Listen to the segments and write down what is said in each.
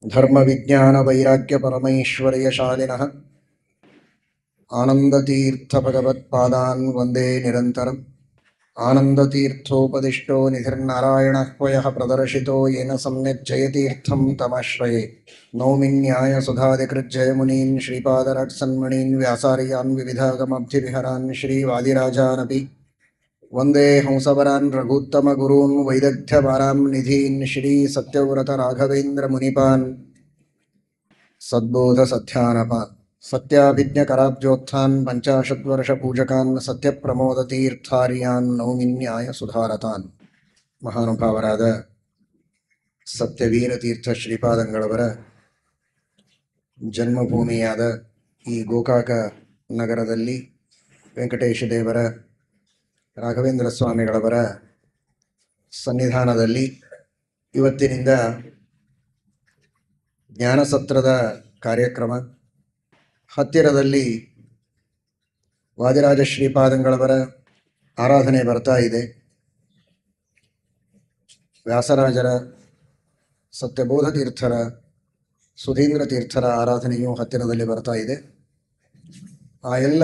ಧರ್ಮ ವಿಜ್ಞಾನ ವೈರಾಗ್ಯ ಪರಮೈಶ್ವರ್ಯ ಶಾಲಿನಃ ಆನಂದತೀರ್ಥ ಭಗವತ್ಪಾದಾನ್ ವಂದೇ ನಿರಂತರಂ. ಆನಂದತೀರ್ಥೋಪದಿಷ್ಟೋ ನಿಧಿರ್ನಾರಾಯಣಃ ಪಯಃ ಪ್ರದರ್ಶಿತೋ ಯೇನ ಸಮ್ಯಕ್ ಜಯತೀರ್ಥಂ ತಮಾಶ್ರಯೇ. ನೌಮಿನ್ಯಾಯ ಸುಧಾಧಿಕೃಜ್ಜಯಮುನೀನ್ ಶ್ರೀಪಾದರಾಟ್ಸನ್ಮಣೀನ್ ವ್ಯಾಸಾರ್ಯಾನ್ ವಿವಿಧಾಗಮಬ್ಧಿವಿಹರಾನ್ ಶ್ರೀವಾದಿರಾಜಾನಪಿ ವಂದೇ ಹಂಸವರಾನ್ ರಘೂತ್ತಮ ಗುರೂನ್ ವೈದಗ್ಧ್ಯವಾರಾಂ ನಿಧೀನ್ ಶ್ರೀ ಸತ್ಯವ್ರತ ರಾಘವೇಂದ್ರ ಮುನಿಪಾನ್ ಸದ್ಬೋಧ ಸತ್ಯಾನಪಾನ್ ಸತ್ಯಾಭಿಜ್ಞ ಕರಾಬ್ಜೋತ್ಥಾನ್ ಪಂಚಾಶದ್ವರ್ಷ ಪೂಜಕಾನ್ ಸತ್ಯಪ್ರಮೋದ ತೀರ್ಥಾರ್ಯಾನ್ ನೌಮಿನ್ಯಾಯ ಸುಧಾರತಾನ್. ಮಹಾನುಭಾವರಾದ ಸತ್ಯವೀರ ತೀರ್ಥ ಶ್ರೀಪಾದಂಗಳವರ ಜನ್ಮಭೂಮಿಯಾದ ಈ ಗೋಕಾಕ ನಗರದಲ್ಲಿ ವೆಂಕಟೇಶ ದೇವರ ರಾಘವೇಂದ್ರ ಸ್ವಾಮಿಗಳವರ ಸನ್ನಿಧಾನದಲ್ಲಿ ಇವತ್ತಿನಿಂದ ಜ್ಞಾನಸತ್ರದ ಕಾರ್ಯಕ್ರಮ, ಹತ್ತಿರದಲ್ಲಿ ವಾದಿರಾಜ ಶ್ರೀಪಾದಂಗಳವರ ಆರಾಧನೆ ಬರ್ತಾ ಇದೆ. ವ್ಯಾಸರಾಜರ, ಸತ್ಯಬೋಧ ತೀರ್ಥರ, ಸುಧೀಂದ್ರ ತೀರ್ಥರ ಆರಾಧನೆಯು ಹತ್ತಿರದಲ್ಲಿ ಬರ್ತಾ ಇದೆ. ಆ ಎಲ್ಲ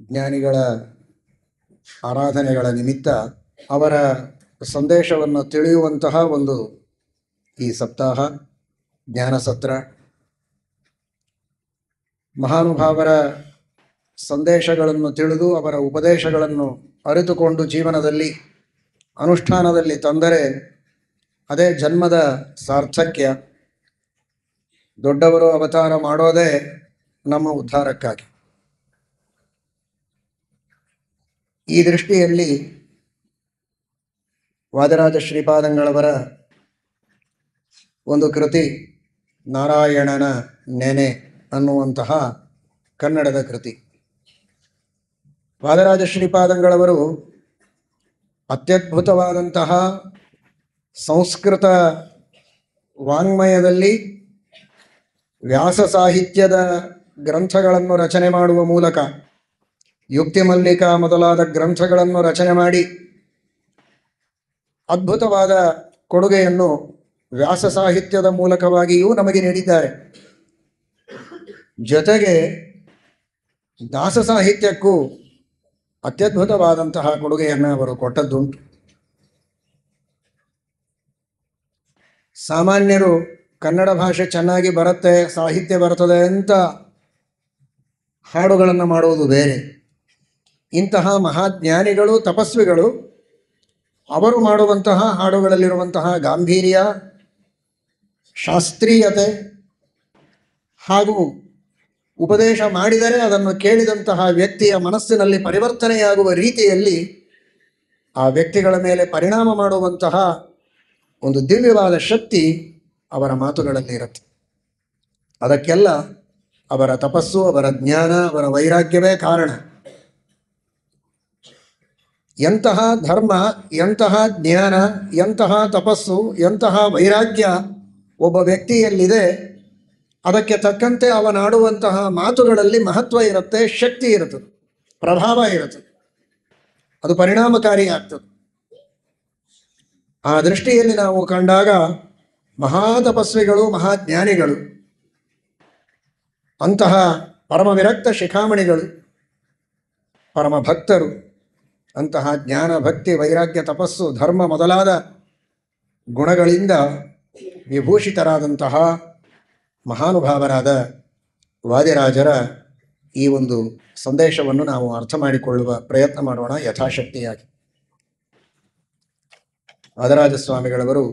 ಜ್ಞಾನಿಗಳ ಆರಾಧನೆಗಳ ನಿಮಿತ್ತ ಅವರ ಸಂದೇಶವನ್ನು ತಿಳಿಯುವಂತಹ ಒಂದು ಈ ಸಪ್ತಾಹ ಜ್ಞಾನಸತ್ರ. ಮಹಾನುಭಾವರ ಸಂದೇಶಗಳನ್ನು ತಿಳಿದು ಅವರ ಉಪದೇಶಗಳನ್ನು ಅರಿತುಕೊಂಡು ಜೀವನದಲ್ಲಿ ಅನುಷ್ಠಾನದಲ್ಲಿ ತಂದರೆ ಅದೇ ಜನ್ಮದ ಸಾರ್ಥಕ್ಯ. ದೊಡ್ಡವರು ಅವತಾರ ಮಾಡೋದೇ ನಮ್ಮ ಉದ್ಧಾರಕ್ಕಾಗಿ. ಈ ದೃಷ್ಟಿಯಲ್ಲಿ ವಾದಿರಾಜ ಶ್ರೀಪಾದಂಗಳವರ ಒಂದು ಕೃತಿ ನಾರಾಯಣನ ನೆನೆ ಅನ್ನುವಂತಹ ಕನ್ನಡದ ಕೃತಿ. ವಾದಿರಾಜ ಶ್ರೀಪಾದಂಗಳವರು ಅತ್ಯದ್ಭುತವಾದಂತಹ ಸಂಸ್ಕೃತ ವಾಂಗ್ಮಯದಲ್ಲಿ ವ್ಯಾಸ ಸಾಹಿತ್ಯದ ಗ್ರಂಥಗಳನ್ನು ರಚನೆ ಮಾಡುವ ಮೂಲಕ, ಯುಕ್ತಿ ಮಲ್ಲಿಕಾ ಮೊದಲಾದ ಗ್ರಂಥಗಳನ್ನು ರಚನೆ ಮಾಡಿ ಅದ್ಭುತವಾದ ಕೊಡುಗೆಯನ್ನು ವ್ಯಾಸ ಸಾಹಿತ್ಯದ ಮೂಲಕವಾಗಿಯೂ ನಮಗೆ ನೀಡಿದ್ದಾರೆ. ಜೊತೆಗೆ ದಾಸ ಸಾಹಿತ್ಯಕ್ಕೂ ಅತ್ಯದ್ಭುತವಾದಂತಹ ಕೊಡುಗೆಯನ್ನು ಅವರು ಕೊಟ್ಟದ್ದುಂಟು. ಸಾಮಾನ್ಯರು ಕನ್ನಡ ಭಾಷೆ ಚೆನ್ನಾಗಿ ಬರುತ್ತೆ, ಸಾಹಿತ್ಯ ಬರ್ತದೆ ಅಂತ ಹಾಡುಗಳನ್ನು ಮಾಡುವುದು ಬೇರೆ. ಇಂತಹ ಮಹಾಜ್ಞಾನಿಗಳು, ತಪಸ್ವಿಗಳು, ಅವರು ಮಾಡುವಂತಹ ಹಾಡುಗಳಲ್ಲಿರುವಂತಹ ಗಾಂಭೀರ್ಯ, ಶಾಸ್ತ್ರೀಯತೆ ಹಾಗೂ ಉಪದೇಶ ಮಾಡಿದರೆ ಅದನ್ನು ಕೇಳಿದಂತಹ ವ್ಯಕ್ತಿಯ ಮನಸ್ಸಿನಲ್ಲಿ ಪರಿವರ್ತನೆಯಾಗುವ ರೀತಿಯಲ್ಲಿ ಆ ವ್ಯಕ್ತಿಗಳ ಮೇಲೆ ಪರಿಣಾಮ ಮಾಡುವಂತಹ ಒಂದು ದಿವ್ಯವಾದ ಶಕ್ತಿ ಅವರ ಮಾತುಗಳಲ್ಲಿ ಇರುತ್ತೆ. ಅದಕ್ಕೆಲ್ಲ ಅವರ ತಪಸ್ಸು, ಅವರ ಜ್ಞಾನ, ಅವರ ವೈರಾಗ್ಯವೇ ಕಾರಣ. ಎಂತಹ ಧರ್ಮ, ಎಂತಹ ಜ್ಞಾನ, ಎಂತಹ ತಪಸ್ಸು, ಎಂತಹ ವೈರಾಗ್ಯ ಒಬ್ಬ ವ್ಯಕ್ತಿಯಲ್ಲಿದೆ, ಅದಕ್ಕೆ ತಕ್ಕಂತೆ ಅವನಾಡುವಂತಹ ಮಾತುಗಳಲ್ಲಿ ಮಹತ್ವ ಇರುತ್ತೆ, ಶಕ್ತಿ ಇರುತ್ತದೆ, ಪ್ರಭಾವ ಇರುತ್ತದೆ, ಅದು ಪರಿಣಾಮಕಾರಿ ಆಗ್ತದೆ. ಆ ದೃಷ್ಟಿಯಲ್ಲಿ ನಾವು ಕಂಡಾಗ ಮಹಾತಪಸ್ವಿಗಳು, ಮಹಾಜ್ಞಾನಿಗಳು, ಅಂತಹ ಪರಮ ವಿರಕ್ತ ಶಿಖಾಮಣಿಗಳು, ಪರಮ ಭಕ್ತರು, ಅಂತಹ ಜ್ಞಾನ, ಭಕ್ತಿ, ವೈರಾಗ್ಯ, ತಪಸ್ಸು, ಧರ್ಮ ಮೊದಲಾದ ಗುಣಗಳಿಂದ ವಿಭೂಷಿತರಾದಂತಹ ಮಹಾನುಭಾವರಾದ ವಾದಿರಾಜರ ಈ ಒಂದು ಸಂದೇಶವನ್ನು ನಾವು ಅರ್ಥ ಮಾಡಿಕೊಳ್ಳುವ ಪ್ರಯತ್ನ ಮಾಡೋಣ ಯಥಾಶಕ್ತಿಯಾಗಿ. ವಾದಿರಾಜ ಸ್ವಾಮಿಗಳವರು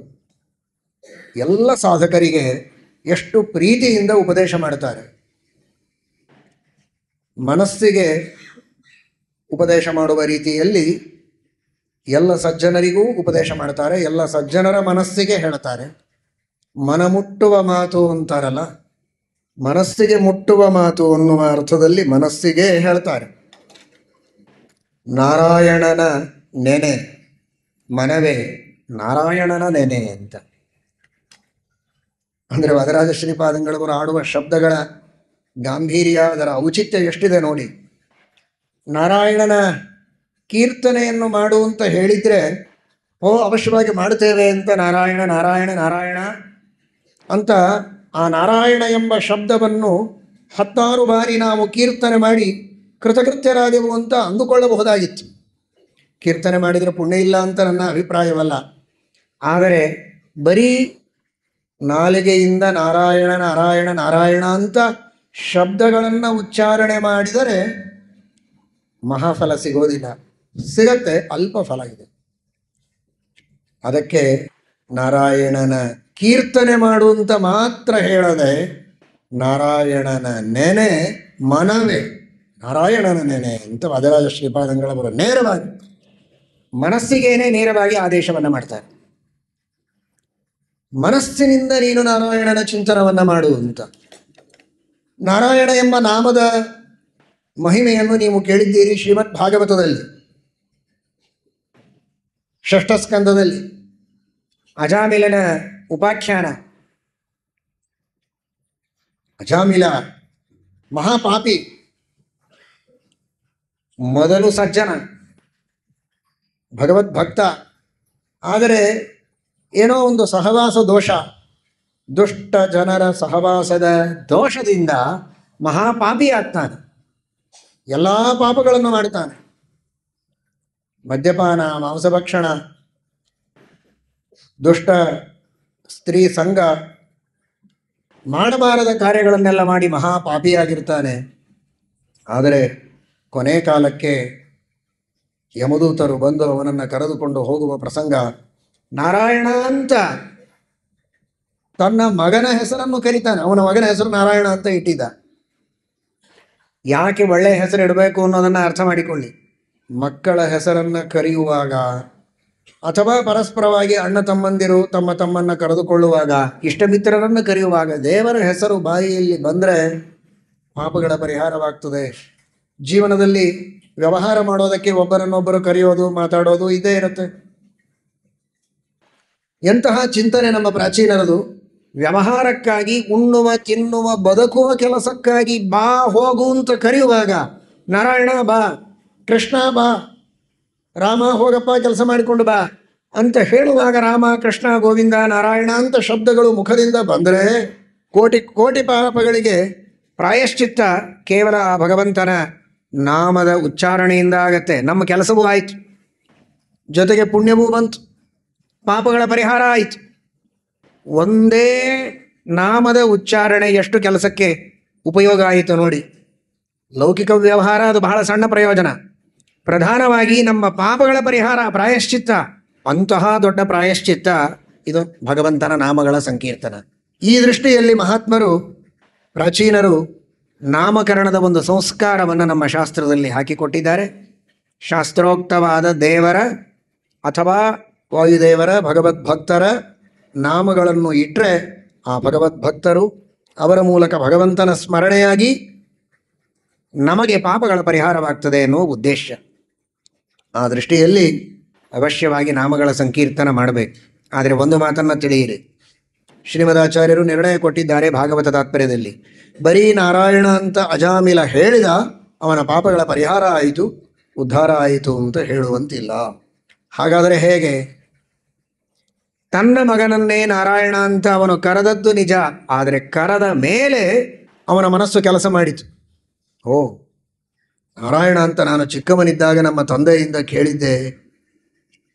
ಎಲ್ಲ ಸಾಧಕರಿಗೆ ಎಷ್ಟು ಪ್ರೀತಿಯಿಂದ ಉಪದೇಶ ಮಾಡ್ತಾರೆ. ಮನಸ್ಸಿಗೆ ಉಪದೇಶ ಮಾಡುವ ರೀತಿಯಲ್ಲಿ ಎಲ್ಲ ಸಜ್ಜನರಿಗೂ ಉಪದೇಶ ಮಾಡ್ತಾರೆ, ಎಲ್ಲ ಸಜ್ಜನರ ಮನಸ್ಸಿಗೆ ಹೇಳ್ತಾರೆ. ಮನಮುಟ್ಟುವ ಮಾತು ಅಂತಾರಲ್ಲ, ಮನಸ್ಸಿಗೆ ಮುಟ್ಟುವ ಮಾತು ಅನ್ನುವ ಅರ್ಥದಲ್ಲಿ ಮನಸ್ಸಿಗೆ ಹೇಳ್ತಾರೆ. ನಾರಾಯಣನ ನೆನೆ, ಮನವೇ ನಾರಾಯಣನ ನೆನೆ ಅಂತ. ಅಂದರೆ ವಾದಿರಾಜ ಶ್ರೀಪಾದಂಗಳವರು ಆಡುವ ಶಬ್ದಗಳ ಗಾಂಭೀರ್ಯ, ಅದರ ಔಚಿತ್ಯ ಎಷ್ಟಿದೆ ನೋಡಿ. ನಾರಾಯಣನ ಕೀರ್ತನೆಯನ್ನು ಮಾಡು ಅಂತ ಹೇಳಿದರೆ ಅವಶ್ಯವಾಗಿ ಮಾಡ್ತೇವೆ ಅಂತ ನಾರಾಯಣ ನಾರಾಯಣ ನಾರಾಯಣ ಅಂತ ಆ ನಾರಾಯಣ ಎಂಬ ಶಬ್ದವನ್ನು 16 ಬಾರಿ ನಾವು ಕೀರ್ತನೆ ಮಾಡಿ ಕೃತಕೃತ್ಯರಾದೆವು ಅಂತ ಅಂದುಕೊಳ್ಳಬಹುದಾಗಿತ್ತು. ಕೀರ್ತನೆ ಮಾಡಿದರೆ ಪುಣ್ಯ ಇಲ್ಲ ಅಂತ ನನ್ನ ಅಭಿಪ್ರಾಯವಲ್ಲ. ಆದರೆ ಬರೀ ನಾಲಿಗೆಯಿಂದ ನಾರಾಯಣ ನಾರಾಯಣ ನಾರಾಯಣ ಅಂತ ಶಬ್ದಗಳನ್ನು ಉಚ್ಚಾರಣೆ ಮಾಡಿದರೆ ಮಹಾಫಲ ಸಿಗೋದಿಲ್ಲ. ಸಿಗತ್ತೆ, ಅಲ್ಪ ಫಲ ಇದೆ. ಅದಕ್ಕೆ ನಾರಾಯಣನ ಕೀರ್ತನೆ ಮಾಡುವಂತ ಮಾತ್ರ ಹೇಳದೆ, ನಾರಾಯಣನ ನೆನೆ ಮನವೇ ನಾರಾಯಣನ ನೆನೆ ಅಂತ ವಾದರಾಜ ಶ್ರೀಪಾದಂಗಳವರು ನೇರವಾಗಿ ಮನಸ್ಸಿಗೇನೆ ನೇರವಾಗಿ ಆದೇಶವನ್ನು ಮಾಡ್ತಾರೆ. ಮನಸ್ಸಿನಿಂದ ನೀನು ನಾರಾಯಣನ ಚಿಂತನವನ್ನು ಮಾಡು ಅಂತ. ನಾರಾಯಣ ಎಂಬ ನಾಮದ ಮಹಿಮೆಯನ್ನು ನೀವು ಕೇಳಿದ್ದೀರಿ ಶ್ರೀಮದ್ ಭಾಗವತದಲ್ಲಿ, ಷಷ್ಠ ಸ್ಕಂದದಲ್ಲಿ ಅಜಾಮಿಲನ ಉಪಾಖ್ಯಾನ. ಅಜಾಮಿಲ ಮಹಾಪಾಪಿ, ಮೊದಲು ಸಜ್ಜನ, ಭಗವದ್ಭಕ್ತ. ಆದರೆ ಏನೋ ಒಂದು ಸಹವಾಸ ದೋಷ, ದುಷ್ಟ ಜನರ ಸಹವಾಸದ ದೋಷದಿಂದ ಮಹಾಪಾಪಿ ಆಗ್ತಾನೆ. ಎಲ್ಲ ಪಾಪಗಳನ್ನು ಮಾಡ್ತಾನೆ. ಮದ್ಯಪಾನ, ಮಾಂಸಭಕ್ಷಣ, ದುಷ್ಟ ಸ್ತ್ರೀ ಸಂಘ, ಮಾಡಬಾರದ ಕಾರ್ಯಗಳನ್ನೆಲ್ಲ ಮಾಡಿ ಮಹಾಪಾಪಿಯಾಗಿರ್ತಾನೆ. ಆದರೆ ಕೊನೆ ಕಾಲಕ್ಕೆ ಯಮದೂತರು ಬಂದು ಅವನನ್ನು ಕರೆದುಕೊಂಡು ಹೋಗುವ ಪ್ರಸಂಗ. ನಾರಾಯಣ ಅಂತ ತನ್ನ ಮಗನ ಹೆಸರನ್ನು ಕರೀತಾನೆ. ಅವನ ಮಗನ ಹೆಸರು ನಾರಾಯಣ ಅಂತ ಇಟ್ಟಿದ್ದ. ಯಾಕೆ ಒಳ್ಳೆಯ ಹೆಸರು ಇಡಬೇಕು ಅನ್ನೋದನ್ನು ಅರ್ಥ ಮಾಡಿಕೊಳ್ಳಿ. ಮಕ್ಕಳ ಹೆಸರನ್ನು ಕರೆಯುವಾಗ ಅಥವಾ ಪರಸ್ಪರವಾಗಿ ಅಣ್ಣ ತಮ್ಮಂದಿರು ತಮ್ಮ ತಮ್ಮನ್ನು ಕರೆದುಕೊಳ್ಳುವಾಗ, ಇಷ್ಟ ಮಿತ್ರರನ್ನು ಕರೆಯುವಾಗ ದೇವರ ಹೆಸರು ಬಾಯಿಯಲ್ಲಿ ಬಂದರೆ ಪಾಪಗಳ ಪರಿಹಾರವಾಗ್ತದೆ. ಜೀವನದಲ್ಲಿ ವ್ಯವಹಾರ ಮಾಡೋದಕ್ಕೆ ಒಬ್ಬರನ್ನೊಬ್ಬರು ಕರೆಯೋದು, ಮಾತಾಡೋದು ಇದೇ ಇರುತ್ತೆ. ಎಂತಹ ಚಿಂತನೆ ನಮ್ಮ ಪ್ರಾಚೀನರದು. ವ್ಯವಹಾರಕ್ಕಾಗಿ, ಉಣ್ಣುವ ತಿನ್ನುವ ಬದುಕುವ ಕೆಲಸಕ್ಕಾಗಿ ಬಾ ಹೋಗು ಅಂತ ಕರೆಯುವಾಗ ನಾರಾಯಣ ಬಾ, ಕೃಷ್ಣ ಬಾ, ರಾಮ ಹೋಗಪ್ಪ ಕೆಲಸ ಮಾಡಿಕೊಂಡು ಬಾ ಅಂತ ಹೇಳುವಾಗ ರಾಮ, ಕೃಷ್ಣ, ಗೋವಿಂದ, ನಾರಾಯಣ ಅಂತ ಶಬ್ದಗಳು ಮುಖದಿಂದ ಬಂದರೆ ಕೋಟಿ ಕೋಟಿ ಪಾಪಗಳಿಗೆ ಪ್ರಾಯಶ್ಚಿತ್ತ ಕೇವಲ ಆ ಭಗವಂತನ ನಾಮದ ಉಚ್ಚಾರಣೆಯಿಂದ ಆಗತ್ತೆ. ನಮ್ಮ ಕೆಲಸವೂ ಆಯಿತು, ಜೊತೆಗೆ ಪುಣ್ಯವೂ ಬಂತು, ಪಾಪಗಳ ಪರಿಹಾರ ಆಯಿತು. ಒಂದೇ ನಾಮದ ಉಚ್ಚಾರಣೆ ಎಷ್ಟು ಕೆಲಸಕ್ಕೆ ಉಪಯೋಗ ಆಯಿತು ನೋಡಿ. ಲೌಕಿಕ ವ್ಯವಹಾರ ಅದು ಬಹಳ ಸಣ್ಣ ಪ್ರಯೋಜನ. ಪ್ರಧಾನವಾಗಿ ನಮ್ಮ ಪಾಪಗಳ ಪರಿಹಾರ, ಪ್ರಾಯಶ್ಚಿತ್ತ, ಅಂತಹ ದೊಡ್ಡ ಪ್ರಾಯಶ್ಚಿತ್ತ ಇದು ಭಗವಂತನ ನಾಮಗಳ ಸಂಕೀರ್ತನ. ಈ ದೃಷ್ಟಿಯಲ್ಲಿ ಮಹಾತ್ಮರು, ಪ್ರಾಚೀನರು ನಾಮಕರಣದ ಒಂದು ಸಂಸ್ಕಾರವನ್ನು ನಮ್ಮ ಶಾಸ್ತ್ರದಲ್ಲಿ ಹಾಕಿಕೊಟ್ಟಿದ್ದಾರೆ. ಶಾಸ್ತ್ರೋಕ್ತವಾದ ದೇವರ ಅಥವಾ ವಾಯುದೇವರ, ಭಗವದ್ಭಕ್ತರ ನಾಮಗಳನ್ನು ಇಟ್ಟರೆ ಆ ಭಗವದ್ಭಕ್ತರು, ಅವರ ಮೂಲಕ ಭಗವಂತನ ಸ್ಮರಣೆಯಾಗಿ ನಮಗೆ ಪಾಪಗಳ ಪರಿಹಾರವಾಗ್ತದೆ ಎನ್ನುವ ಉದ್ದೇಶ. ಆ ದೃಷ್ಟಿಯಲ್ಲಿ ಅವಶ್ಯವಾಗಿ ನಾಮಗಳ ಸಂಕೀರ್ತನ ಮಾಡಬೇಕು. ಆದರೆ ಒಂದು ಮಾತನ್ನು ತಿಳಿಯಿರಿ, ಶ್ರೀಮದಾಚಾರ್ಯರು ನಿರ್ಣಯ ಕೊಟ್ಟಿದ್ದಾರೆ ಭಾಗವತ ತಾತ್ಪರ್ಯದಲ್ಲಿ, ಬರೀ ನಾರಾಯಣ ಅಂತ ಅಜಾಮಿಲ ಹೇಳಿದ ಅವನ ಪಾಪಗಳ ಪರಿಹಾರ ಆಯಿತು, ಉದ್ಧಾರ ಆಯಿತು ಅಂತ ಹೇಳುವಂತಿಲ್ಲ. ಹಾಗಾದರೆ ಹೇಗೆ? ತನ್ನ ಮಗನನ್ನೇ ನಾರಾಯಣ ಅಂತ ಅವನು ಕರೆದದ್ದು ನಿಜ, ಆದರೆ ಕರೆದ ಮೇಲೆ ಅವನ ಮನಸ್ಸು ಕೆಲಸ ಮಾಡಿತು. ಓ, ನಾರಾಯಣ ಅಂತ ನಾನು ಚಿಕ್ಕವನಿದ್ದಾಗ ನಮ್ಮ ತಂದೆಯಿಂದ ಕೇಳಿದ್ದೆ.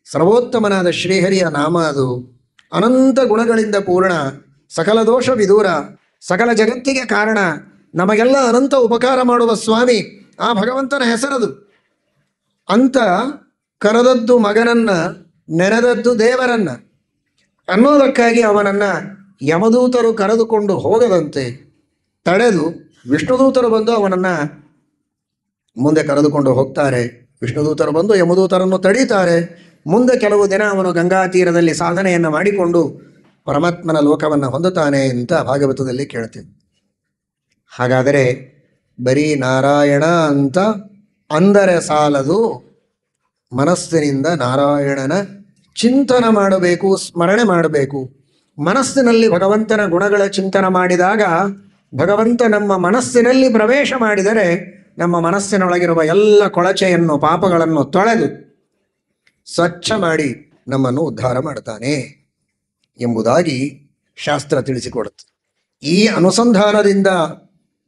ಸರ್ವೋತ್ತಮನಾದ ಶ್ರೀಹರಿಯ ನಾಮ ಅದು. ಅನಂತ ಗುಣಗಳಿಂದ ಪೂರ್ಣ, ಸಕಲ ದೋಷ ವಿದೂರ, ಸಕಲ ಜಗತ್ತಿಗೆ ಕಾರಣ, ನಮಗೆಲ್ಲ ಅನಂತ ಉಪಕಾರ ಮಾಡುವ ಸ್ವಾಮಿ ಆ ಭಗವಂತನ ಹೆಸರದು ಅಂತ ಕರೆದದ್ದು ಮಗನನ್ನ, ನೆನೆದದ್ದು ದೇವರನ್ನ ಅನ್ನೋದಕ್ಕಾಗಿ ಅವನನ್ನ ಯಮದೂತರು ಕರೆದುಕೊಂಡು ಹೋಗದಂತೆ ತಡೆದು ವಿಷ್ಣುದೂತರು ಬಂದು ಅವನನ್ನ ಮುಂದೆ ಕರೆದುಕೊಂಡು ಹೋಗ್ತಾರೆ. ವಿಷ್ಣುದೂತರು ಬಂದು ಯಮದೂತರನ್ನು ತಡೀತಾರೆ. ಮುಂದೆ ಕೆಲವು ದಿನ ಅವನು ಗಂಗಾ ತೀರದಲ್ಲಿ ಸಾಧನೆಯನ್ನು ಮಾಡಿಕೊಂಡು ಪರಮಾತ್ಮನ ಲೋಕವನ್ನು ಹೊಂದುತ್ತಾನೆ ಅಂತ ಭಾಗವತದಲ್ಲಿ ಕೇಳ್ತೇವೆ. ಹಾಗಾದರೆ ಬರೀ ನಾರಾಯಣ ಅಂತ ಅಂದರೆ ಸಾಲದು, ಮನಸ್ಸಿನಿಂದ ನಾರಾಯಣನ ಚಿಂತನ ಮಾಡಬೇಕು, ಸ್ಮರಣೆ ಮಾಡಬೇಕು. ಮನಸ್ಸಿನಲ್ಲಿ ಭಗವಂತನ ಗುಣಗಳ ಚಿಂತನ ಮಾಡಿದಾಗ ಭಗವಂತ ನಮ್ಮ ಮನಸ್ಸಿನಲ್ಲಿ ಪ್ರವೇಶ ಮಾಡಿದರೆ ನಮ್ಮ ಮನಸ್ಸಿನೊಳಗಿರುವ ಎಲ್ಲ ಕೊಳಚೆಯನ್ನು, ಪಾಪಗಳನ್ನು ತೊಳೆದು ಸ್ವಚ್ಛ ಮಾಡಿ ನಮ್ಮನ್ನು ಉದ್ಧಾರ ಮಾಡ್ತಾನೆ ಎಂಬುದಾಗಿ ಶಾಸ್ತ್ರ ತಿಳಿಸಿಕೊಡುತ್ತೆ. ಈ ಅನುಸಂಧಾನದಿಂದ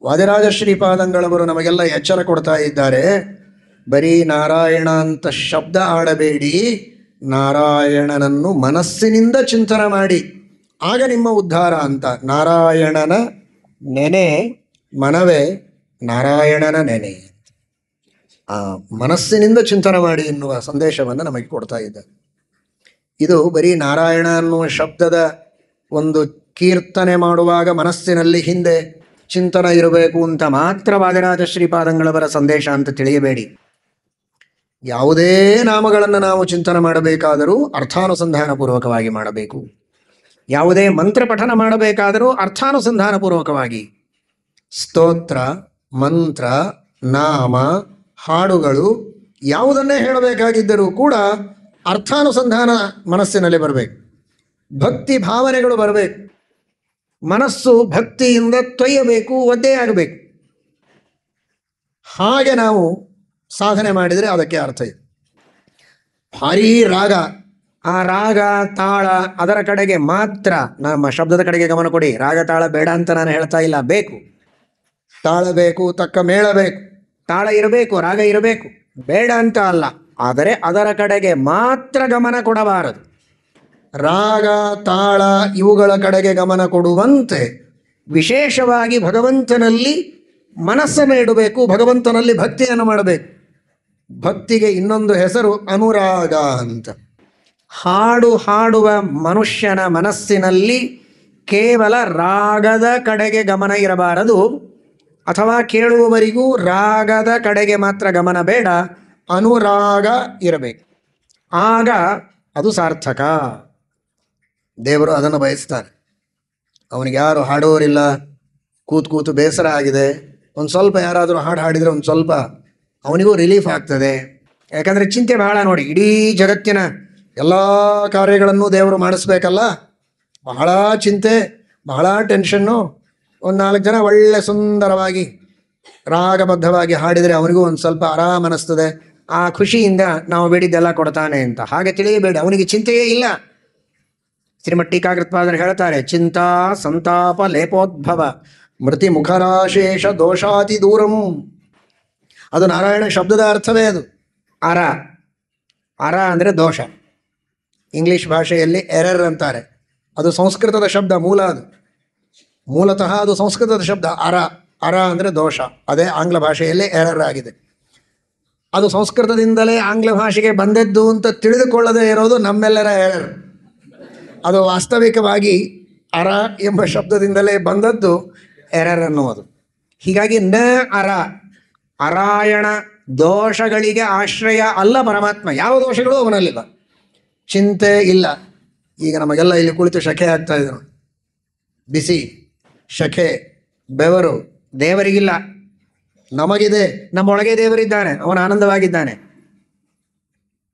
ವಾದಿರಾಜ ಶ್ರೀಪಾದಂಗಳವರು ನಮಗೆಲ್ಲ ಎಚ್ಚರ ಕೊಡ್ತಾ ಇದ್ದಾರೆ. ಬರೀ ನಾರಾಯಣ ಅಂತ ಶಬ್ದ ಆಡಬೇಡಿ, ನಾರಾಯಣನನ್ನು ಮನಸ್ಸಿನಿಂದ ಚಿಂತನೆ ಮಾಡಿ, ಆಗ ನಿಮ್ಮ ಉದ್ಧಾರ ಅಂತ. ನಾರಾಯಣನ ನೆನೆ ಮನವೇ ನಾರಾಯಣನ ನೆನೆ, ಆ ಮನಸ್ಸಿನಿಂದ ಚಿಂತನೆ ಮಾಡಿ ಎನ್ನುವ ಸಂದೇಶವನ್ನು ನಮಗೆ ಕೊಡ್ತಾ ಇದ್ದಾರೆ. ಇದು ಬರೀ ನಾರಾಯಣ ಅನ್ನುವ ಶಬ್ದದ ಒಂದು ಕೀರ್ತನೆ ಮಾಡುವಾಗ ಮನಸ್ಸಿನಲ್ಲಿ ಹಿಂದೆ ಚಿಂತನೆ ಇರಬೇಕು ಅಂತ ಮಾತ್ರ ವಾದಿರಾಜ ಶ್ರೀಪಾದಂಗಳವರ ಸಂದೇಶ ಅಂತ ತಿಳಿಯಬೇಡಿ. ಯಾವುದೇ ನಾಮಗಳನ್ನು ನಾವು ಚಿಂತನೆ ಮಾಡಬೇಕಾದರೂ ಅರ್ಥಾನುಸಂಧಾನಪೂರ್ವಕವಾಗಿ ಮಾಡಬೇಕು. ಯಾವುದೇ ಮಂತ್ರ ಪಠನ ಮಾಡಬೇಕಾದರೂ ಅರ್ಥಾನುಸಂಧಾನಪೂರ್ವಕವಾಗಿ. ಸ್ತೋತ್ರ, ಮಂತ್ರ, ನಾಮ, ಹಾಡುಗಳು ಯಾವುದನ್ನೇ ಹೇಳಬೇಕಾಗಿದ್ದರೂ ಕೂಡ ಅರ್ಥಾನುಸಂಧಾನ ಮನಸ್ಸಿನಲ್ಲಿ ಬರಬೇಕು. ಭಕ್ತಿ ಭಾವನೆಗಳು ಬರಬೇಕು. ಮನಸ್ಸು ಭಕ್ತಿಯಿಂದ ತೊಯ್ಯಬೇಕು, ಒದ್ದೆಯಾಗಬೇಕು. ಹಾಗೆ ನಾವು ಸಾಧನೆ ಮಾಡಿದರೆ ಅದಕ್ಕೆ ಅರ್ಥ ಇದೆ. ಭಾರೀ ರಾಗ, ಆ ರಾಗ ತಾಳ ಅದರ ಕಡೆಗೆ ಮಾತ್ರ ನಮ್ಮ ಶಬ್ದದ ಕಡೆಗೆ ಗಮನ ಕೊಡಿ. ರಾಗ ತಾಳ ಬೇಡ ಅಂತ ನಾನು ಹೇಳ್ತಾ ಇಲ್ಲ, ಬೇಕು. ತಾಳ ಬೇಕು, ತಕ್ಕ ಮೇಳ ಬೇಕು, ತಾಳ ಇರಬೇಕು, ರಾಗ ಇರಬೇಕು, ಬೇಡ ಅಂತ ಅಲ್ಲ. ಆದರೆ ಅದರ ಕಡೆಗೆ ಮಾತ್ರ ಗಮನ ಕೊಡಬಾರದು. ರಾಗ ತಾಳ ಇವುಗಳ ಕಡೆಗೆ ಗಮನ ಕೊಡುವಂತೆ ವಿಶೇಷವಾಗಿ ಭಗವಂತನಲ್ಲಿ ಮನಸ್ಸನ್ನು ಇಡಬೇಕು, ಭಗವಂತನಲ್ಲಿ ಭಕ್ತಿಯನ್ನು ಮಾಡಬೇಕು. ಭಕ್ತಿಗೆ ಇನ್ನೊಂದು ಹೆಸರು ಅನುರಾಗ ಅಂತ. ಹಾಡು ಹಾಡುವ ಮನುಷ್ಯನ ಮನಸ್ಸಿನಲ್ಲಿ ಕೇವಲ ರಾಗದ ಕಡೆಗೆ ಗಮನ ಇರಬಾರದು, ಅಥವಾ ಕೇಳುವವರಿಗೂ ರಾಗದ ಕಡೆಗೆ ಮಾತ್ರ ಗಮನ ಬೇಡ, ಅನುರಾಗ ಇರಬೇಕು. ಆಗ ಅದು ಸಾರ್ಥಕ. ದೇವರು ಅದನ್ನು ಬಯಸ್ತಾನೆ. ಅವನಿಗೆ ಯಾರು ಹಾಡೋರಿಲ್ಲ, ಕೂತು ಬೇಸರ ಆಗಿದೆ, ಒಂದು ಸ್ವಲ್ಪ ಯಾರಾದರೂ ಹಾಡು ಹಾಡಿದರೆ ಒಂದು ಸ್ವಲ್ಪ ಅವನಿಗೂ ರಿಲೀಫ್ ಆಗ್ತದೆ. ಯಾಕಂದರೆ ಚಿಂತೆ ಬಹಳ ನೋಡಿ. ಇಡೀ ಜಗತ್ತಿನ ಎಲ್ಲ ಕಾರ್ಯಗಳನ್ನು ದೇವರು ಮಾಡಿಸ್ಬೇಕಲ್ಲ, ಬಹಳ ಚಿಂತೆ, ಬಹಳ ಟೆನ್ಷನ್ನು. ಒಂದು 4 ಜನ ಒಳ್ಳೆ ಸುಂದರವಾಗಿ ರಾಗಬದ್ಧವಾಗಿ ಹಾಡಿದರೆ ಅವನಿಗೂ ಒಂದು ಸ್ವಲ್ಪ ಆರಾಮ ಅನ್ನಿಸ್ತದೆ. ಆ ಖುಷಿಯಿಂದ ನಾವು ಬೇಡಿದ್ದೆಲ್ಲ ಕೊಡ್ತಾನೆ ಅಂತ ಹಾಗೆ ತಿಳಿಯಬೇಡಿ. ಅವನಿಗೆ ಚಿಂತೆಯೇ ಇಲ್ಲ. ಶ್ರೀಮಠ್ ಟೀಕಾಕೃತ್ಪಾದರು ಹೇಳ್ತಾರೆ, ಚಿಂತಾ ಸಂತಾಪ ಲೇಪೋದ್ಭವ ಮೃತಿ ಮುಖರಾಶೇಷ ದೋಷಾತಿ ದೂರಂ. ಅದು ನಾರಾಯಣ ಶಬ್ದದ ಅರ್ಥವೇ ಅದು. ಅರ, ಅರ ಅಂದರೆ ದೋಷ. ಇಂಗ್ಲಿಷ್ ಭಾಷೆಯಲ್ಲಿ ಎರರ್ ಅಂತಾರೆ. ಅದು ಸಂಸ್ಕೃತದ ಶಬ್ದ, ಅದು ಮೂಲತಃ ಅದು ಸಂಸ್ಕೃತದ ಶಬ್ದ ಅರ. ಅರ ಅಂದರೆ ದೋಷ. ಅದೇ ಆಂಗ್ಲ ಭಾಷೆಯಲ್ಲಿ ಎರರ್ ಆಗಿದೆ. ಅದು ಸಂಸ್ಕೃತದಿಂದಲೇ ಆಂಗ್ಲ ಭಾಷೆಗೆ ಬಂದದ್ದು ಅಂತ ತಿಳಿದುಕೊಳ್ಳದೇ ಇರೋದು ನಮ್ಮೆಲ್ಲರ ಎರರ್. ಅದು ವಾಸ್ತವಿಕವಾಗಿ ಅರ ಎಂಬ ಶಬ್ದದಿಂದಲೇ ಬಂದದ್ದು ಎರರ್ ಅನ್ನುವುದು. ಹೀಗಾಗಿ ನ ಅರ, ಅರಾಯಣ ದೋಷಗಳಿಗೆ ಆಶ್ರಯ ಅಲ್ಲ ಪರಮಾತ್ಮ. ಯಾವ ದೋಷಗಳು ಅವನಲ್ಲಿಲ್ಲ, ಚಿಂತೆ ಇಲ್ಲ. ಈಗ ನಮಗೆಲ್ಲ ಇಲ್ಲಿ ಕುಳಿತು ಶಕೆ ಆಗ್ತಾ ಇದೆ ನೋಡಿ, ಬಿಸಿ ಶಕೆ ಬೆವರು. ದೇವರಿಗಿಲ್ಲ, ನಮಗಿದೆ. ನಮ್ಮೊಳಗೆ ದೇವರಿದ್ದಾನೆ, ಅವನು ಆನಂದವಾಗಿದ್ದಾನೆ.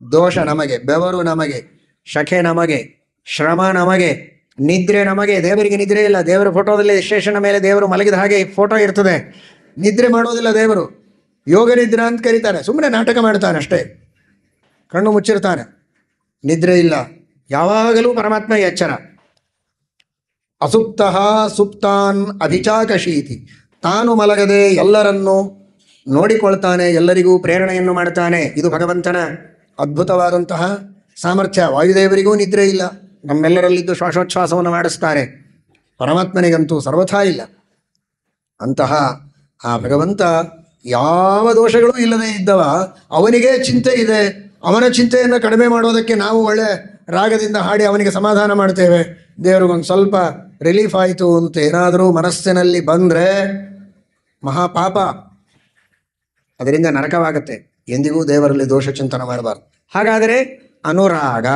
ದೋಷ ನಮಗೆ, ಬೆವರು ನಮಗೆ, ಶಕೆ ನಮಗೆ, ಶ್ರಮ ನಮಗೆ, ನಿದ್ರೆ ನಮಗೆ. ದೇವರಿಗೆ ನಿದ್ರೆ ಇಲ್ಲ. ದೇವರ ಫೋಟೋದಲ್ಲಿ ಸ್ಟೇಷನ್ ಮೇಲೆ ದೇವರು ಮಲಗಿದ ಹಾಗೆ ಫೋಟೋ ಇರ್ತದೆ. ನಿದ್ರೆ ಮಾಡೋದಿಲ್ಲ ದೇವರು. ಯೋಗ ನಿದ್ರೆ ಅಂತ ಕರೀತಾರೆ. ಸುಮ್ಮನೆ ನಾಟಕ ಮಾಡ್ತಾನೆ ಅಷ್ಟೇ, ಕಣ್ಣು ಮುಚ್ಚಿರ್ತಾನೆ, ನಿದ್ರೆ ಇಲ್ಲ. ಯಾವಾಗಲೂ ಪರಮಾತ್ಮ ಎಚ್ಚರ. ಅಸುಪ್ತ ಸುಪ್ತಾನ್ ಅಭಿಚಾಕಶೀತಿ. ತಾನು ಮಲಗದೆ ಎಲ್ಲರನ್ನೂ ನೋಡಿಕೊಳ್ತಾನೆ, ಎಲ್ಲರಿಗೂ ಪ್ರೇರಣೆಯನ್ನು ಮಾಡ್ತಾನೆ. ಇದು ಭಗವಂತನ ಅದ್ಭುತವಾದಂತಹ ಸಾಮರ್ಥ್ಯ. ವಾಯುದೇವರಿಗೂ ನಿದ್ರೆ ಇಲ್ಲ, ನಮ್ಮೆಲ್ಲರಲ್ಲಿದ್ದು ಶ್ವಾಸೋಚ್ಛ್ವಾಸವನ್ನು ಮಾಡಿಸ್ತಾರೆ. ಪರಮಾತ್ಮನಿಗಂತೂ ಸರ್ವಥಾ ಇಲ್ಲ. ಅಂತಹ ಆ ಭಗವಂತ ಯಾವ ದೋಷಗಳೂ ಇಲ್ಲದೆ ಇದ್ದವ, ಅವನಿಗೆ ಚಿಂತೆ ಇದೆ. ಅವನ ಚಿಂತೆಯನ್ನು ಕಡಿಮೆ ಮಾಡೋದಕ್ಕೆ ನಾವು ಒಳ್ಳೆ ರಾಗದಿಂದ ಹಾಡಿ ಅವನಿಗೆ ಸಮಾಧಾನ ಮಾಡ್ತೇವೆ. ದೇವ್ರಿಗೊಂದು ಸ್ವಲ್ಪ ರಿಲೀಫ್ ಆಯಿತು ಅಂತ ಏನಾದರೂ ಮನಸ್ಸಿನಲ್ಲಿ ಬಂದರೆ ಮಹಾಪಾಪ, ಅದರಿಂದ ನರಕವಾಗತ್ತೆ. ಎಂದಿಗೂ ದೇವರಲ್ಲಿ ದೋಷ ಚಿಂತನೆ ಮಾಡಬಾರ್ದು. ಹಾಗಾದರೆ ಅನುರಾಗ,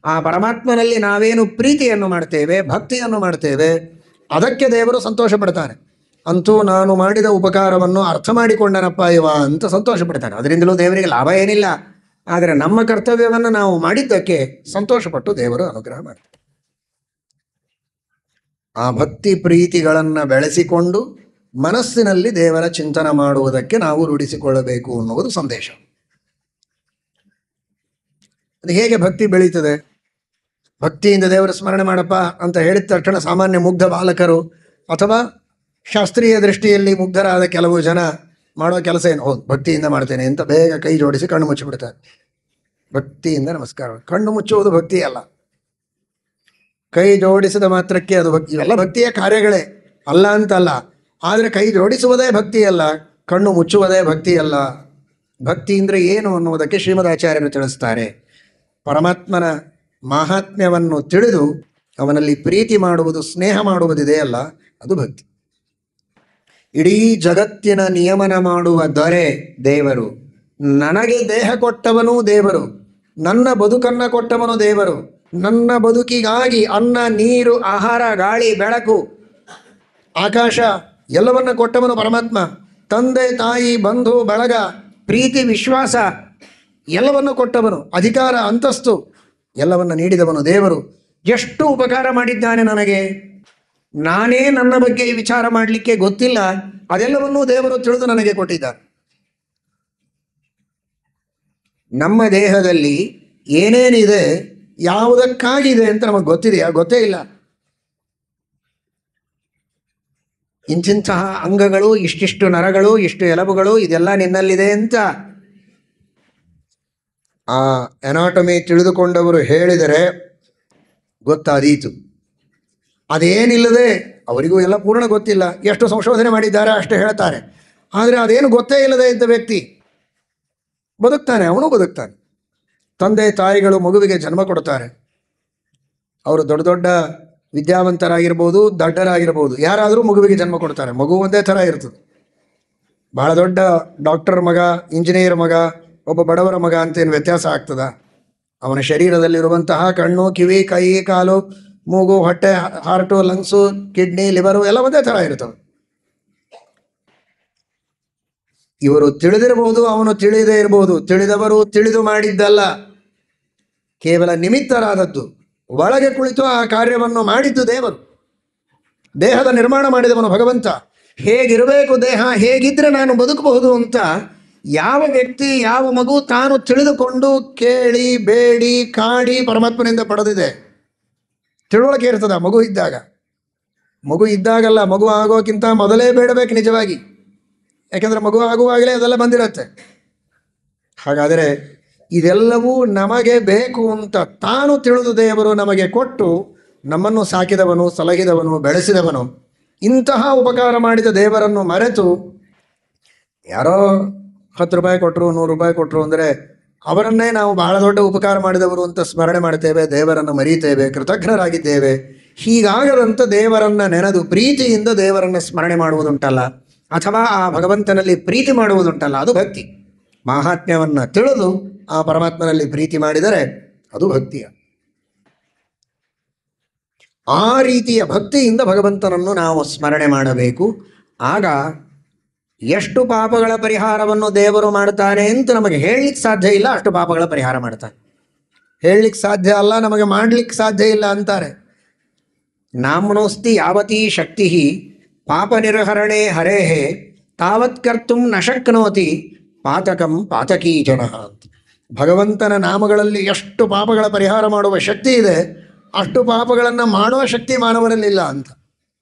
ಆ ಪರಮಾತ್ಮನಲ್ಲಿ ನಾವೇನು ಪ್ರೀತಿಯನ್ನು ಮಾಡ್ತೇವೆ, ಭಕ್ತಿಯನ್ನು ಮಾಡ್ತೇವೆ, ಅದಕ್ಕೆ ದೇವರು ಸಂತೋಷ ಪಡ್ತಾನೆ. ಅಂತೂ ನಾನು ಮಾಡಿದ ಉಪಕಾರವನ್ನು ಅರ್ಥ ಮಾಡಿಕೊಂಡನಪ್ಪ ಇವ ಅಂತ ಸಂತೋಷ ಪಡ್ತಾನೆ. ಅದರಿಂದಲೂ ದೇವರಿಗೆ ಲಾಭ ಏನಿಲ್ಲ. ಆದರೆ ನಮ್ಮ ಕರ್ತವ್ಯವನ್ನು ನಾವು ಮಾಡಿದ್ದಕ್ಕೆ ಸಂತೋಷಪಟ್ಟು ದೇವರು ಅನುಗ್ರಹ ಮಾಡ್ತಾರೆ. ಆ ಭಕ್ತಿ ಪ್ರೀತಿಗಳನ್ನು ಬೆಳೆಸಿಕೊಂಡು ಮನಸ್ಸಿನಲ್ಲಿ ದೇವರ ಚಿಂತನೆ ಮಾಡುವುದಕ್ಕೆ ನಾವು ರೂಢಿಸಿಕೊಳ್ಳಬೇಕು ಅನ್ನುವುದು ಸಂದೇಶ. ಅದು ಹೇಗೆ ಭಕ್ತಿ ಬೆಳೀತದೆ? ಭಕ್ತಿಯಿಂದ ದೇವರ ಸ್ಮರಣೆ ಮಾಡಪ್ಪ ಅಂತ ಹೇಳಿದ ತಕ್ಷಣ ಸಾಮಾನ್ಯ ಮುಗ್ಧ ಬಾಲಕರು ಅಥವಾ ಶಾಸ್ತ್ರೀಯ ದೃಷ್ಟಿಯಲ್ಲಿ ಮುಗ್ಧರಾದ ಕೆಲವು ಜನ ಮಾಡೋ ಕೆಲಸ ಏನು, ಹೌದು ಭಕ್ತಿಯಿಂದ ಮಾಡ್ತೇನೆ ಅಂತ ಬೇಗ ಕೈ ಜೋಡಿಸಿ ಕಣ್ಣು ಮುಚ್ಚಿಬಿಡ್ತಾರೆ. ಭಕ್ತಿಯಿಂದ ನಮಸ್ಕಾರ. ಕಣ್ಣು ಮುಚ್ಚುವುದು ಭಕ್ತಿ ಅಲ್ಲ, ಕೈ ಜೋಡಿಸಿದ ಮಾತ್ರಕ್ಕೆ ಅದು ಭಕ್ತಿ. ಇವೆಲ್ಲ ಭಕ್ತಿಯ ಕಾರ್ಯಗಳೇ, ಅಲ್ಲ ಅಂತಲ್ಲ. ಆದರೆ ಕೈ ಜೋಡಿಸುವುದೇ ಭಕ್ತಿ ಅಲ್ಲ, ಕಣ್ಣು ಮುಚ್ಚುವುದೇ ಭಕ್ತಿ ಅಲ್ಲ. ಭಕ್ತಿ ಅಂದರೆ ಏನು ಅನ್ನುವುದಕ್ಕೆ ಶ್ರೀಮದಾಚಾರ್ಯರು ತಿಳಿಸ್ತಾರೆ. ಪರಮಾತ್ಮನ ಮಾಹಾತ್ಮ್ಯವನ್ನು ತಿಳಿದು ಅವನಲ್ಲಿ ಪ್ರೀತಿ ಮಾಡುವುದು, ಸ್ನೇಹ ಮಾಡುವುದಿದೆಯಲ್ಲ, ಅದು ಭಕ್ತಿ. ಇಡೀ ಜಗತ್ತಿನ ನಿಯಮನ ಮಾಡುವ ದೊರೆ ದೇವರು. ನನಗೆ ದೇಹ ಕೊಟ್ಟವನು ದೇವರು, ನನ್ನ ಬದುಕನ್ನು ಕೊಟ್ಟವನು ದೇವರು, ನನ್ನ ಬದುಕಿಗಾಗಿ ಅನ್ನ ನೀರು ಆಹಾರ ಗಾಳಿ ಬೆಳಕು ಆಕಾಶ ಎಲ್ಲವನ್ನ ಕೊಟ್ಟವನು ಪರಮಾತ್ಮ. ತಂದೆ ತಾಯಿ ಬಂಧು ಬಳಗ ಪ್ರೀತಿ ವಿಶ್ವಾಸ ಎಲ್ಲವನ್ನು ಕೊಟ್ಟವನು, ಅಧಿಕಾರ ಅಂತಸ್ತು ಎಲ್ಲವನ್ನ ನೀಡಿದವನು ದೇವರು. ಎಷ್ಟು ಉಪಕಾರ ಮಾಡಿದ್ದಾನೆ ನನಗೆ. ನಾನೇ ನನ್ನ ಬಗ್ಗೆ ವಿಚಾರ ಮಾಡಲಿಕ್ಕೆ ಗೊತ್ತಿಲ್ಲ, ಅದೆಲ್ಲವನ್ನೂ ದೇವರು ತಿಳಿದು ನನಗೆ ಕೊಟ್ಟಿದ್ದಾನೆ. ನಮ್ಮ ದೇಹದಲ್ಲಿ ಏನೇನಿದೆ, ಯಾವುದಕ್ಕಾಗಿದೆ ಅಂತ ನಮಗೆ ಗೊತ್ತಿದೆಯಾ? ಗೊತ್ತೇ ಇಲ್ಲ. ಇಂತಿಂತಹ ಅಂಗಗಳು, ಇಷ್ಟಿಷ್ಟು ನರಗಳು, ಇಷ್ಟು ಎಲಬುಗಳು, ಇದೆಲ್ಲ ನಿನ್ನಲ್ಲಿದೆ ಅಂತ ಆ ಎನಾಟಮಿ ತಿಳಿದುಕೊಂಡವರು ಹೇಳಿದರೆ ಗೊತ್ತಾದೀತು. ಅದೇನಿಲ್ಲದೆ ಅವರಿಗೂ ಎಲ್ಲ ಪೂರ್ಣ ಗೊತ್ತಿಲ್ಲ, ಎಷ್ಟು ಸಂಶೋಧನೆ ಮಾಡಿದ್ದಾರೆ ಅಷ್ಟು ಹೇಳ್ತಾರೆ. ಆದರೆ ಅದೇನು ಗೊತ್ತೇ ಇಲ್ಲದೆ ಇದ್ದ ವ್ಯಕ್ತಿ ಬದುಕ್ತಾನೆ, ಅವನು ಬದುಕ್ತಾನೆ. ತಂದೆ ತಾಯಿಗಳು ಮಗುವಿಗೆ ಜನ್ಮ ಕೊಡ್ತಾರೆ. ಅವರು ದೊಡ್ಡ ದೊಡ್ಡ ವಿದ್ಯಾವಂತರಾಗಿರ್ಬೋದು, ದಡ್ಡರಾಗಿರ್ಬೋದು, ಯಾರಾದರೂ ಮಗುವಿಗೆ ಜನ್ಮ ಕೊಡ್ತಾರೆ. ಮಗು ಒಂದೇ ಥರ ಇರ್ತದೆ. ಬಹಳ ದೊಡ್ಡ ಡಾಕ್ಟರ್ ಮಗ, ಇಂಜಿನಿಯರ್ ಮಗ, ಒಬ್ಬ ಬಡವರ ಮಗ ಅಂತೇನು ವ್ಯತ್ಯಾಸ ಆಗ್ತದ? ಅವನ ಶರೀರದಲ್ಲಿರುವಂತಹ ಕಣ್ಣು, ಕಿವಿ, ಕೈ, ಕಾಲು, ಮೂಗು, ಹೊಟ್ಟೆ, ಹಾರ್ಟು, ಲಂಗ್ಸು, ಕಿಡ್ನಿ, ಲಿವರು ಎಲ್ಲ ಒಂದೇ ಥರ ಇರ್ತವೆ. ಇವರು ತಿಳಿದಿರಬಹುದು, ಅವನು ತಿಳಿದೇ ಇರಬಹುದು. ತಿಳಿದವರು ತಿಳಿದು ಮಾಡಿದ್ದಲ್ಲ, ಕೇವಲ ನಿಮಿತ್ತರಾದದ್ದು. ಒಳಗೆ ಕುಳಿತು ಆ ಕಾರ್ಯವನ್ನು ಮಾಡಿದ್ದು ದೇವರು. ದೇಹದ ನಿರ್ಮಾಣ ಮಾಡಿದವನು ಭಗವಂತ. ಹೇಗಿರಬೇಕು ದೇಹ, ಹೇಗಿದ್ರೆ ನಾನು ಬದುಕಬಹುದು ಅಂತ ಯಾವ ವ್ಯಕ್ತಿ, ಯಾವ ಮಗು ತಾನು ತಿಳಿದುಕೊಂಡು ಕೇಳಿ ಬೇಡಿ ಕಾಡಿ ಪರಮಾತ್ಮನಿಂದ ಪಡೆದಿದೆ. ತಿಳುವಳಿಕೆ ಇರ್ತದ ಮಗು ಇದ್ದಾಗ. ಮಗು ಇದ್ದಾಗಲ್ಲ, ಮಗು ಆಗೋಕ್ಕಿಂತ ಮೊದಲೇ ಬೇಡಬೇಕು ನಿಜವಾಗಿ. ಯಾಕೆಂದರೆ ಮಗು ಆಗುವಾಗಲೇ ಅದೆಲ್ಲ ಬಂದಿರತ್ತೆ. ಹಾಗಾದರೆ ಇದೆಲ್ಲವೂ ನಮಗೆ ಬೇಕು ಅಂತ ತಾನು ತಿಳಿದು ದೇವರು ನಮಗೆ ಕೊಟ್ಟು ನಮ್ಮನ್ನು ಸಾಕಿದವನು, ಸಲಹಿದವನು, ಬೆಳೆಸಿದವನು. ಇಂತಹ ಉಪಕಾರ ಮಾಡಿದ ದೇವರನ್ನು ಮರೆತು ಯಾರೋ 10 ರೂಪಾಯಿ ಕೊಟ್ಟರು, 100 ರೂಪಾಯಿ ಕೊಟ್ಟರು ಅಂದರೆ ಅವರನ್ನೇ ನಾವು ಬಹಳ ದೊಡ್ಡ ಉಪಕಾರ ಮಾಡಿದವರು ಅಂತ ಸ್ಮರಣೆ ಮಾಡ್ತೇವೆ, ದೇವರನ್ನು ಮರೀತೇವೆ, ಕೃತಜ್ಞರಾಗಿದ್ದೇವೆ. ಹೀಗಾಗದಂಥ ದೇವರನ್ನು ನೆನೆದು ಪ್ರೀತಿಯಿಂದ ದೇವರನ್ನು ಸ್ಮರಣೆ ಮಾಡುವುದುಂಟಲ್ಲ, ಅಥವಾ ಆ ಭಗವಂತನಲ್ಲಿ ಪ್ರೀತಿ ಮಾಡುವುದುಂಟಲ್ಲ, ಅದು ಭಕ್ತಿ. ಮಾಹಾತ್ಮ್ಯವನ್ನು ತಿಳಿದು ಆ ಪರಮಾತ್ಮನಲ್ಲಿ ಪ್ರೀತಿ ಮಾಡಿದರೆ ಅದು ಭಕ್ತಿಯ. ಆ ರೀತಿಯ ಭಕ್ತಿಯಿಂದ ಭಗವಂತನನ್ನು ನಾವು ಸ್ಮರಣೆ ಮಾಡಬೇಕು. ಆಗ ಎಷ್ಟು ಪಾಪಗಳ ಪರಿಹಾರವನ್ನು ದೇವರು ಮಾಡ್ತಾನೆ ಅಂತ ನಮಗೆ ಹೇಳಲಿಕ್ಕೆ ಸಾಧ್ಯ ಇಲ್ಲ, ಅಷ್ಟು ಪಾಪಗಳ ಪರಿಹಾರ ಮಾಡ್ತಾನೆ. ಹೇಳಲಿಕ್ಕೆ ಸಾಧ್ಯ ಅಲ್ಲ, ನಮಗೆ ಮಾಡಲಿಕ್ಕೆ ಸಾಧ್ಯ ಇಲ್ಲ ಅಂತಾರೆ. ನಾಮ್ನೋಸ್ತಿ ಯಾವತೀ ಶಕ್ತಿ ಪಾಪ ನಿರ್ಹರಣೆ ಹರೇಹೇ ತಾವತ್ ಕರ್ತುಂ ನ ಶಕ್ನೋತಿ ಪಾತಕಂ ಪಾತಕೀ ಜನಃ ಅಂತ. ಭಗವಂತನ ನಾಮಗಳಲ್ಲಿ ಎಷ್ಟು ಪಾಪಗಳ ಪರಿಹಾರ ಮಾಡುವ ಶಕ್ತಿ ಇದೆ, ಅಷ್ಟು ಪಾಪಗಳನ್ನು ಮಾಡುವ ಶಕ್ತಿ ಮಾನವರಲ್ಲಿಲ್ಲ ಅಂತ.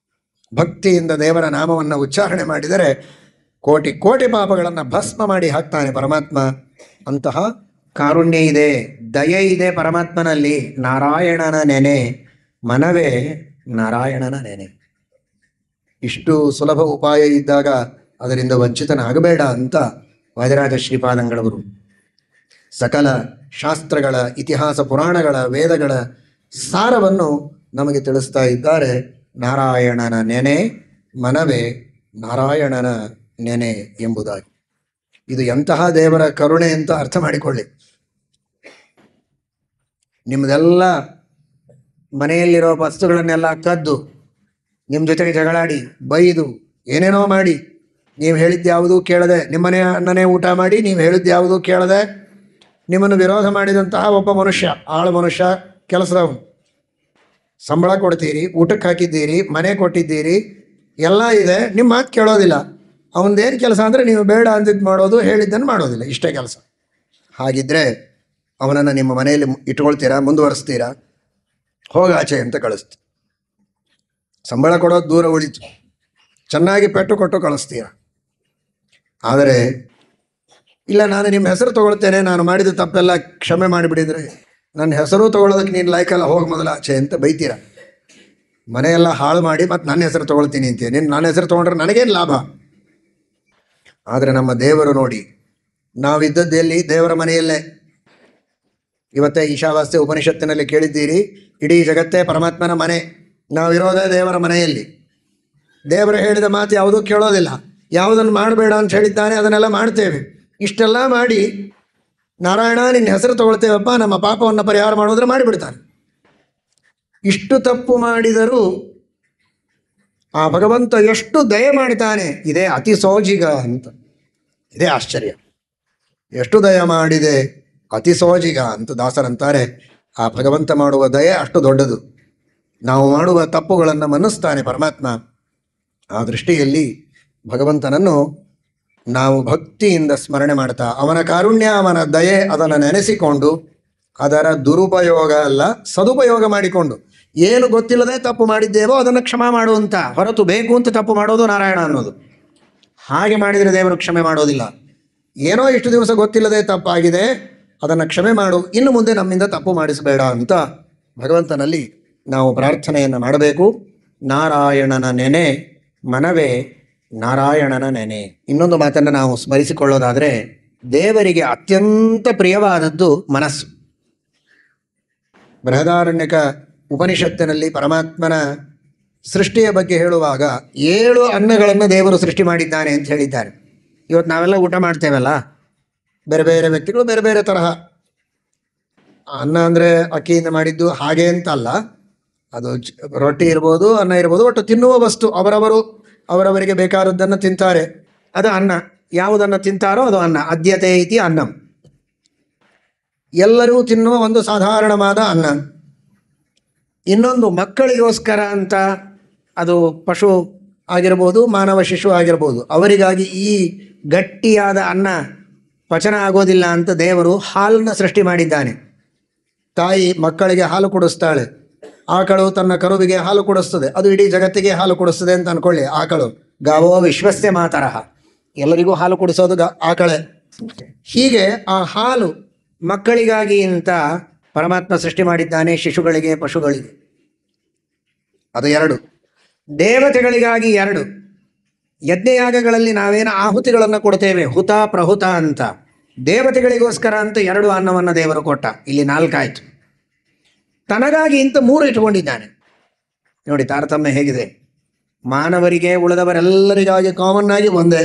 ಭಕ್ತಿಯಿಂದ ದೇವರ ನಾಮವನ್ನು ಉಚ್ಚಾರಣೆ ಮಾಡಿದರೆ ಕೋಟಿ ಕೋಟಿ ಪಾಪಗಳನ್ನು ಭಸ್ಮ ಮಾಡಿ ಹಾಕ್ತಾನೆ ಪರಮಾತ್ಮ. ಅಂತಹ ಕಾರುಣ್ಯ ಇದೆ, ದಯೆ ಇದೆ ಪರಮಾತ್ಮನಲ್ಲಿ. ನಾರಾಯಣನ ನೆನೆ ಮನವೇ ನಾರಾಯಣನ ನೆನೆ. ಇಷ್ಟು ಸುಲಭ ಉಪಾಯ ಇದ್ದಾಗ ಅದರಿಂದ ವಂಚಿತನಾಗಬೇಡ ಅಂತ ವಾದಿರಾಜ ಶ್ರೀಪಾದಂಗಳವರು ಸಕಲ ಶಾಸ್ತ್ರಗಳ, ಇತಿಹಾಸ ಪುರಾಣಗಳ, ವೇದಗಳ ಸಾರವನ್ನು ನಮಗೆ ತಿಳಿಸ್ತಾ ಇದ್ದಾರೆ. ನಾರಾಯಣನ ನೆನೆ ಮನವೇ ನಾರಾಯಣನ ನೆನೆ ಎಂಬುದಾಗಿ. ಇದು ಎಂತಹ ದೇವರ ಕರುಣೆ ಅಂತ ಅರ್ಥ ಮಾಡಿಕೊಳ್ಳಿ. ನಿಮ್ಮದೆಲ್ಲ ಮನೆಯಲ್ಲಿರೋ ವಸ್ತುಗಳನ್ನೆಲ್ಲ ಕದ್ದು, ನಿಮ್ಮ ಜೊತೆಗೆ ಜಗಳಾಡಿ, ಬೈದು, ಏನೇನೋ ಮಾಡಿ, ನೀವು ಹೇಳಿದ್ಯಾವುದೂ ಕೇಳದೆ, ನಿಮ್ಮನೆ ಅನ್ನನೇ ಊಟ ಮಾಡಿ ನೀವು ಹೇಳಿದ್ಯಾವುದೂ ಕೇಳದೆ, ನಿಮ್ಮನ್ನು ವಿರೋಧ ಮಾಡಿದಂತಹ ಒಬ್ಬ ಮನುಷ್ಯ, ಆಳು ಮನುಷ್ಯ, ಕೆಲಸದವನು. ಸಂಬಳ ಕೊಡ್ತೀರಿ, ಊಟಕ್ಕೆ ಹಾಕಿದ್ದೀರಿ, ಮನೆ ಕೊಟ್ಟಿದ್ದೀರಿ, ಎಲ್ಲ ಇದೆ, ನಿಮ್ಮ ಮಾತು ಕೇಳೋದಿಲ್ಲ. ಅವನದೇನು ಕೆಲಸ ಅಂದರೆ ನೀವು ಬೇಡ ಅಂದಿದ್ದು ಮಾಡೋದು, ಹೇಳಿದ್ದನ್ನು ಮಾಡೋದಿಲ್ಲ, ಇಷ್ಟೇ ಕೆಲಸ. ಹಾಗಿದ್ದರೆ ಅವನನ್ನು ನಿಮ್ಮ ಮನೆಯಲ್ಲಿ ಇಟ್ಕೊಳ್ತೀರಾ, ಮುಂದುವರಿಸ್ತೀರಾ? ಹೋಗಾಚೆ ಅಂತ ಕಳಿಸ್ತು. ಸಂಬಳ ಕೊಡೋದು ದೂರ ಉಳಿತು, ಚೆನ್ನಾಗಿ ಪೆಟ್ಟು ಕೊಟ್ಟು ಕಳಿಸ್ತೀರ. ಆದರೆ ಇಲ್ಲ, ನಾನು ನಿಮ್ಮ ಹೆಸರು ತಗೊಳ್ತೇನೆ, ನಾನು ಮಾಡಿದ ತಪ್ಪೆಲ್ಲ ಕ್ಷಮೆ ಮಾಡಿಬಿಡಿದ್ರೆ ನನ್ನ ಹೆಸರು ತಗೊಳ್ಳೋದಕ್ಕೆ ನೀನು ಲಾಯ್ಕಲ್ಲ, ಹೋಗಿ ಮೊದಲ ಆಚೆ ಅಂತ ಬೈತೀರ. ಮನೆಯೆಲ್ಲ ಹಾಳು ಮಾಡಿ ಮತ್ತು ನನ್ನ ಹೆಸರು ತಗೊಳ್ತೀನಿ ಅಂತೀಯ. ನೀನು ನನ್ನ ಹೆಸರು ತೊಗೊಂಡ್ರೆ ನನಗೇನು ಲಾಭ? ಆದರೆ ನಮ್ಮ ದೇವರು ನೋಡಿ, ನಾವಿದ್ದದ್ದೆಲ್ಲಿ? ದೇವರ ಮನೆಯಲ್ಲೇ. ಇವತ್ತೇ ಈಶಾವಾಸ್ಯ ಉಪನಿಷತ್ತಿನಲ್ಲಿ ಕೇಳಿದ್ದೀರಿ, ಇಡೀ ಜಗತ್ತೇ ಪರಮಾತ್ಮನ ಮನೆ, ನಾವಿರೋದೇ ದೇವರ ಮನೆಯಲ್ಲಿ. ದೇವರು ಹೇಳಿದ ಮಾತು ಯಾವುದೂ ಕೇಳೋದಿಲ್ಲ. ಯಾವುದನ್ನು ಮಾಡಬೇಡ ಅಂತ ಹೇಳಿದ್ದಾನೆ ಅದನ್ನೆಲ್ಲ ಮಾಡ್ತೇವೆ. ಇಷ್ಟೆಲ್ಲ ಮಾಡಿ ನಾರಾಯಣ ನಿನ್ನ ಹೆಸರು ತಗೊಳ್ತೇವಪ್ಪ, ನಮ್ಮ ಪಾಪವನ್ನು ಪರಿಹಾರ ಮಾಡೋದ್ರೆ ಮಾಡಿಬಿಡ್ತಾನೆ. ಇಷ್ಟು ತಪ್ಪು ಮಾಡಿದರೂ ಆ ಭಗವಂತ ಎಷ್ಟು ದಯೆ ಮಾಡ್ತಾನೆ. ಇದೇ ಅತಿ ಸೋಜಿಗ ಅಂತ. ಇದೇ ಆಶ್ಚರ್ಯ. ಎಷ್ಟು ದಯ ಮಾಡಿದೆ, ಅತಿ ಸೋಜಿಗ ಅಂತ ದಾಸರಂತಾರೆ. ಆ ಭಗವಂತ ಮಾಡುವ ದಯೆ ಅಷ್ಟು ದೊಡ್ಡದು. ನಾವು ಮಾಡುವ ತಪ್ಪುಗಳನ್ನು ಮನ್ನಿಸ್ತಾನೆ ಪರಮಾತ್ಮ. ಆ ದೃಷ್ಟಿಯಲ್ಲಿ ಭಗವಂತನನ್ನು ನಾವು ಭಕ್ತಿಯಿಂದ ಸ್ಮರಣೆ ಮಾಡ್ತಾ, ಅವನ ಕಾರುಣ್ಯ, ಅವನ ದಯೆ ಅದನ್ನು ನೆನೆಸಿಕೊಂಡು, ಅದರ ದುರುಪಯೋಗ ಅಲ್ಲ ಸದುಪಯೋಗ ಮಾಡಿಕೊಂಡು, ಏನು ಗೊತ್ತಿಲ್ಲದೆ ತಪ್ಪು ಮಾಡಿದ್ದೇವೋ ಅದನ್ನು ಕ್ಷಮಾ ಮಾಡುವಂತ ಹೊರತು ಬೇಕು ಅಂತ ತಪ್ಪು ಮಾಡೋದು ನಾರಾಯಣ ಅನ್ನೋದು. ಹಾಗೆ ಮಾಡಿದರೆ ದೇವರು ಕ್ಷಮೆ ಮಾಡೋದಿಲ್ಲ. ಏನೋ ಇಷ್ಟು ದಿವಸ ಗೊತ್ತಿಲ್ಲದೆ ತಪ್ಪಾಗಿದೆ, ಅದನ್ನು ಕ್ಷಮೆ ಮಾಡು, ಇನ್ನು ಮುಂದೆ ನಮ್ಮಿಂದ ತಪ್ಪು ಮಾಡಿಸಬೇಡ ಅಂತ ಭಗವಂತನಲ್ಲಿ ನಾವು ಪ್ರಾರ್ಥನೆಯನ್ನು ಮಾಡಬೇಕು. ನಾರಾಯಣನ ನೆನೆ ಮನವೇ ನಾರಾಯಣನ ನೆನೆ. ಇನ್ನೊಂದು ಮಾತನ್ನು ನಾವು ಸ್ಮರಿಸಿಕೊಳ್ಳೋದಾದರೆ, ದೇವರಿಗೆ ಅತ್ಯಂತ ಪ್ರಿಯವಾದದ್ದು ಮನಸ್ಸು. ಬೃಹದಾರಣ್ಯಕ ಉಪನಿಷತ್ತಿನಲ್ಲಿ ಪರಮಾತ್ಮನ ಸೃಷ್ಟಿಯ ಬಗ್ಗೆ ಹೇಳುವಾಗ 7 ಅನ್ನಗಳನ್ನು ದೇವರು ಸೃಷ್ಟಿ ಮಾಡಿದ್ದಾನೆ ಅಂತ ಹೇಳಿದ್ದಾರೆ. ಇವತ್ತು ನಾವೆಲ್ಲ ಊಟ ಮಾಡ್ತೇವಲ್ಲ, ಬೇರೆ ಬೇರೆ ವ್ಯಕ್ತಿಗಳು ಬೇರೆ ಬೇರೆ ತರಹ ಅನ್ನ ಅಂದರೆ ಅಕ್ಕಿಯಿಂದ ಮಾಡಿದ್ದು ಹಾಗೆ ಅಂತ ಅಲ್ಲ, ಅದು ರೊಟ್ಟಿ ಇರ್ಬೋದು, ಅನ್ನ ಇರ್ಬೋದು, ಒಟ್ಟು ತಿನ್ನುವ ವಸ್ತು ಅವರವರಿಗೆ ಬೇಕಾದದ್ದನ್ನು ತಿಂತಾರೆ, ಅದು ಅನ್ನ. ಯಾವುದನ್ನು ತಿಂತಾರೋ ಅದು ಅನ್ನ. ಅದ್ಯತೆ ಇತಿ ಅನ್ನಂ. ಎಲ್ಲರೂ ತಿನ್ನುವ ಒಂದು ಸಾಧಾರಣವಾದ ಅನ್ನ. ಇನ್ನೊಂದು ಮಕ್ಕಳಿಗೋಸ್ಕರ ಅಂತ, ಅದು ಪಶು ಆಗಿರ್ಬೋದು, ಮಾನವ ಶಿಶು ಆಗಿರ್ಬೋದು, ಅವರಿಗಾಗಿ ಈ ಗಟ್ಟಿಯಾದ ಅನ್ನ ಪಚನ ಆಗೋದಿಲ್ಲ ಅಂತ ದೇವರು ಹಾಲನ್ನು ಸೃಷ್ಟಿ ಮಾಡಿದ್ದಾನೆ. ತಾಯಿ ಮಕ್ಕಳಿಗೆ ಹಾಲು ಕುಡಿಸ್ತಾಳೆ, ಆಕಳು ತನ್ನ ಕರುವಿಗೆ ಹಾಲು ಕುಡಿಸ್ತದೆ, ಅದು ಇಡೀ ಜಗತ್ತಿಗೆ ಹಾಲು ಕುಡಿಸ್ತದೆ ಅಂತ ಅಂದ್ಕೊಳ್ಳಿ. ಆಕಳು ಗಾವೋ ವಿಶ್ವಸ್ಯ ಮಾತರಹ, ಎಲ್ಲರಿಗೂ ಹಾಲು ಕುಡಿಸೋದು ಆಕಳೆ. ಹೀಗೆ ಆ ಹಾಲು ಮಕ್ಕಳಿಗಾಗಿ ಅಂತ ಪರಮಾತ್ಮ ಸೃಷ್ಟಿ ಮಾಡಿದ್ದಾನೆ, ಶಿಶುಗಳಿಗೆ, ಪಶುಗಳಿಗೆ. ಅದು 2. ದೇವತೆಗಳಿಗಾಗಿ 2. ಯಜ್ಞಯಾಗಗಳಲ್ಲಿ ನಾವೇನು ಆಹುತಿಗಳನ್ನು ಕೊಡ್ತೇವೆ, ಹುತ ಪ್ರಹುತ ಅಂತ, ದೇವತೆಗಳಿಗೋಸ್ಕರ ಅಂತ 2 ಅನ್ನವನ್ನು ದೇವರು ಕೊಟ್ಟ. ಇಲ್ಲಿ 4 ಆಯಿತು. ತನಗಾಗಿ ಇಂತ 3 ಇಟ್ಕೊಂಡಿದ್ದಾನೆ. ನೋಡಿ ತಾರತಮ್ಯ ಹೇಗಿದೆ. ಮಾನವರಿಗೆ, ಉಳಿದವರೆಲ್ಲರಿಗಾಗಿ ಕಾಮನ್ ಆಗಿ ಒಂದೇ,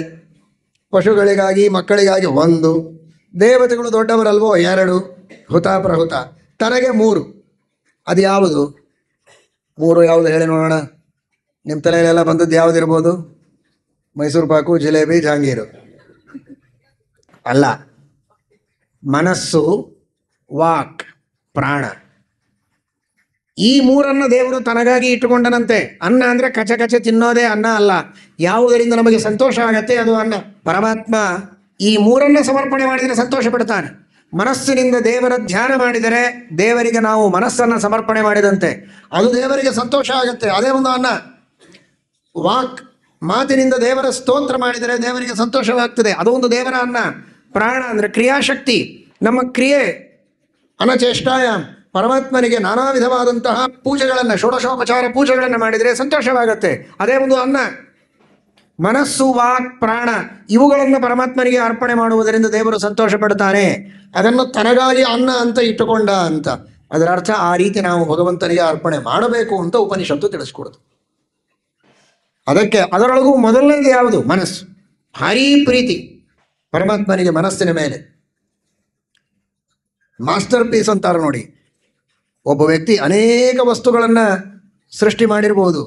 ಪಶುಗಳಿಗಾಗಿ ಮಕ್ಕಳಿಗಾಗಿ 1, ದೇವತೆಗಳು ದೊಡ್ಡವರಲ್ವೋ 2, ಹುತ ಪ್ರಹುತ. ತನಗೆ 3. ಅದು ಯಾವುದು? 3 ಯಾವುದು ಹೇಳಿ ನೋಡೋಣ. ನಿಮ್ಮ ತಲೆಯಲ್ಲೆಲ್ಲ ಬಂದದ್ದು ಯಾವುದಿರ್ಬೋದು? ಮೈಸೂರು ಪಾಕು, ಜಿಲೇಬಿ, ಜಹಾಂಗೀರು ಅಲ್ಲ. ಮನಸ್ಸು, ವಾಕ್, ಪ್ರಾಣ. ಈ 3 ದೇವರು ತನಗಾಗಿ ಇಟ್ಟುಕೊಂಡನಂತೆ. ಅನ್ನ ಅಂದರೆ ಕಚ ಕಚ ತಿನ್ನೋದೇ ಅನ್ನ ಅಲ್ಲ, ಯಾವುದರಿಂದ ನಮಗೆ ಸಂತೋಷ ಆಗತ್ತೆ ಅದು ಅನ್ನ. ಪರಮಾತ್ಮ ಈ 3 ಸಮರ್ಪಣೆ ಮಾಡಿದರೆ ಸಂತೋಷ ಪಡ್ತಾನೆ. ಮನಸ್ಸಿನಿಂದ ದೇವರ ಧ್ಯಾನ ಮಾಡಿದರೆ ದೇವರಿಗೆ ನಾವು ಮನಸ್ಸನ್ನು ಸಮರ್ಪಣೆ ಮಾಡಿದಂತೆ, ಅದು ದೇವರಿಗೆ ಸಂತೋಷ ಆಗುತ್ತೆ, ಅದೇ ಒಂದು ಅನ್ನ. ವಾಕ್, ಮಾತಿನಿಂದ ದೇವರ ಸ್ತೋತ್ರ ಮಾಡಿದರೆ ದೇವರಿಗೆ ಸಂತೋಷವಾಗ್ತದೆ, ಅದು ಒಂದು ದೇವರ ಅನ್ನ. ಪ್ರಾಣ ಅಂದರೆ ಕ್ರಿಯಾಶಕ್ತಿ, ನಮ್ಮ ಕ್ರಿಯೆ. ಅನಚೇಷ್ಟಾಯ, ಪರಮಾತ್ಮನಿಗೆ ನಾನಾ ವಿಧವಾದಂತಹ ಪೂಜೆಗಳನ್ನು, ಷೋಡಶೋಪಚಾರ ಪೂಜೆಗಳನ್ನು ಮಾಡಿದರೆ ಸಂತೋಷವಾಗತ್ತೆ, ಅದೇ ಒಂದು ಅನ್ನ. ಮನಸ್ಸು, ವಾಕ್, ಪ್ರಾಣ ಇವುಗಳನ್ನು ಪರಮಾತ್ಮನಿಗೆ ಅರ್ಪಣೆ ಮಾಡುವುದರಿಂದ ದೇವರು ಸಂತೋಷ ಪಡ್ತಾನೆ. ಅದನ್ನು ತನಗಾಗಿ ಅನ್ನ ಅಂತ ಇಟ್ಟುಕೊಂಡ ಅಂತ. ಅದರ ಅರ್ಥ ಆ ರೀತಿ ನಾವು ಭಗವಂತನಿಗೆ ಅರ್ಪಣೆ ಮಾಡಬೇಕು ಅಂತ ಉಪನಿಷತ್ತು ತಿಳಿಸ್ಕೊಡುದು. ಅದಕ್ಕೆ ಅದರೊಳಗೂ ಮೊದಲನೇದು ಯಾವುದು? ಮನಸ್ಸು. ಭಾರೀ ಪ್ರೀತಿ ಪರಮಾತ್ಮನಿಗೆ ಮನಸ್ಸಿನ ಮೇಲೆ. ಮಾಸ್ಟರ್ ಪೀಸ್ ಅಂತಾರೆ ನೋಡಿ. ಒಬ್ಬ ವ್ಯಕ್ತಿ ಅನೇಕ ವಸ್ತುಗಳನ್ನು ಸೃಷ್ಟಿ ಮಾಡಿರ್ಬೋದು,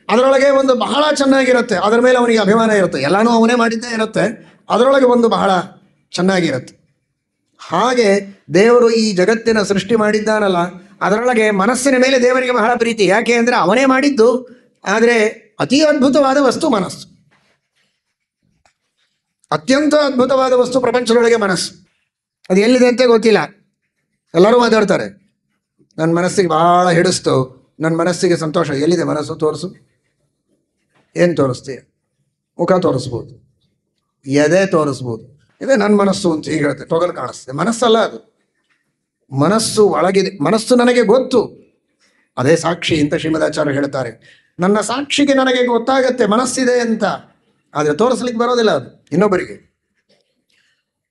ಅದರೊಳಗೆ ಒಂದು ಬಹಳ ಚೆನ್ನಾಗಿರುತ್ತೆ, ಅದರ ಮೇಲೆ ಅವನಿಗೆ ಅಭಿಮಾನ ಇರುತ್ತೆ, ಎಲ್ಲನೂ ಅವನೇ ಮಾಡಿದ್ದೇ ಇರುತ್ತೆ, ಅದರೊಳಗೆ ಒಂದು ಬಹಳ ಚೆನ್ನಾಗಿರುತ್ತೆ. ಹಾಗೆ ದೇವರು ಈ ಜಗತ್ತಿನ ಸೃಷ್ಟಿ ಮಾಡಿದ್ದಾನಲ್ಲ, ಅದರೊಳಗೆ ಮನಸ್ಸಿನ ಮೇಲೆ ದೇವರಿಗೆ ಬಹಳ ಪ್ರೀತಿ. ಯಾಕೆ ಅಂದರೆ ಅವನೇ ಮಾಡಿದ್ದು, ಆದರೆ ಅತಿ ಅದ್ಭುತವಾದ ವಸ್ತು ಮನಸ್ಸು. ಅತ್ಯಂತ ಅದ್ಭುತವಾದ ವಸ್ತು ಪ್ರಪಂಚದೊಳಗೆ ಮನಸ್ಸು. ಅದು ಎಲ್ಲಿದೆ ಅಂತ ಗೊತ್ತಿಲ್ಲ, ಎಲ್ಲರೂ ಮಾತಾಡ್ತಾರೆ. ನನ್ನ ಮನಸ್ಸಿಗೆ ಭಾಳ ಹಿಡಿಸ್ತು, ನನ್ನ ಮನಸ್ಸಿಗೆ ಸಂತೋಷ. ಎಲ್ಲಿದೆ ಮನಸ್ಸು? ತೋರಿಸು. ಏನು ತೋರಿಸ್ತೀಯ? ಮುಖ ತೋರಿಸ್ಬೋದು, ಎದೆ ತೋರಿಸ್ಬೋದು. ಇದೇ ನನ್ನ ಮನಸ್ಸು ಅಂತ ಹೀಗೆ ಹೇಳ್ತೆ, ತೊಗಲು ಕಾಣಿಸ್ತದೆ. ಮನಸ್ಸಲ್ಲ ಅದು, ಮನಸ್ಸು ಒಳಗಿದೆ. ಮನಸ್ಸು ನನಗೆ ಗೊತ್ತು, ಅದೇ ಸಾಕ್ಷಿ ಅಂತ ಶ್ರೀಮದಾಚಾರ್ಯ ಹೇಳ್ತಾರೆ. ನನ್ನ ಸಾಕ್ಷಿಗೆ ನನಗೆ ಗೊತ್ತಾಗತ್ತೆ ಮನಸ್ಸಿದೆ ಅಂತ, ಆದರೆ ತೋರಿಸ್ಲಿಕ್ಕೆ ಬರೋದಿಲ್ಲ ಅದು ಇನ್ನೊಬ್ಬರಿಗೆ.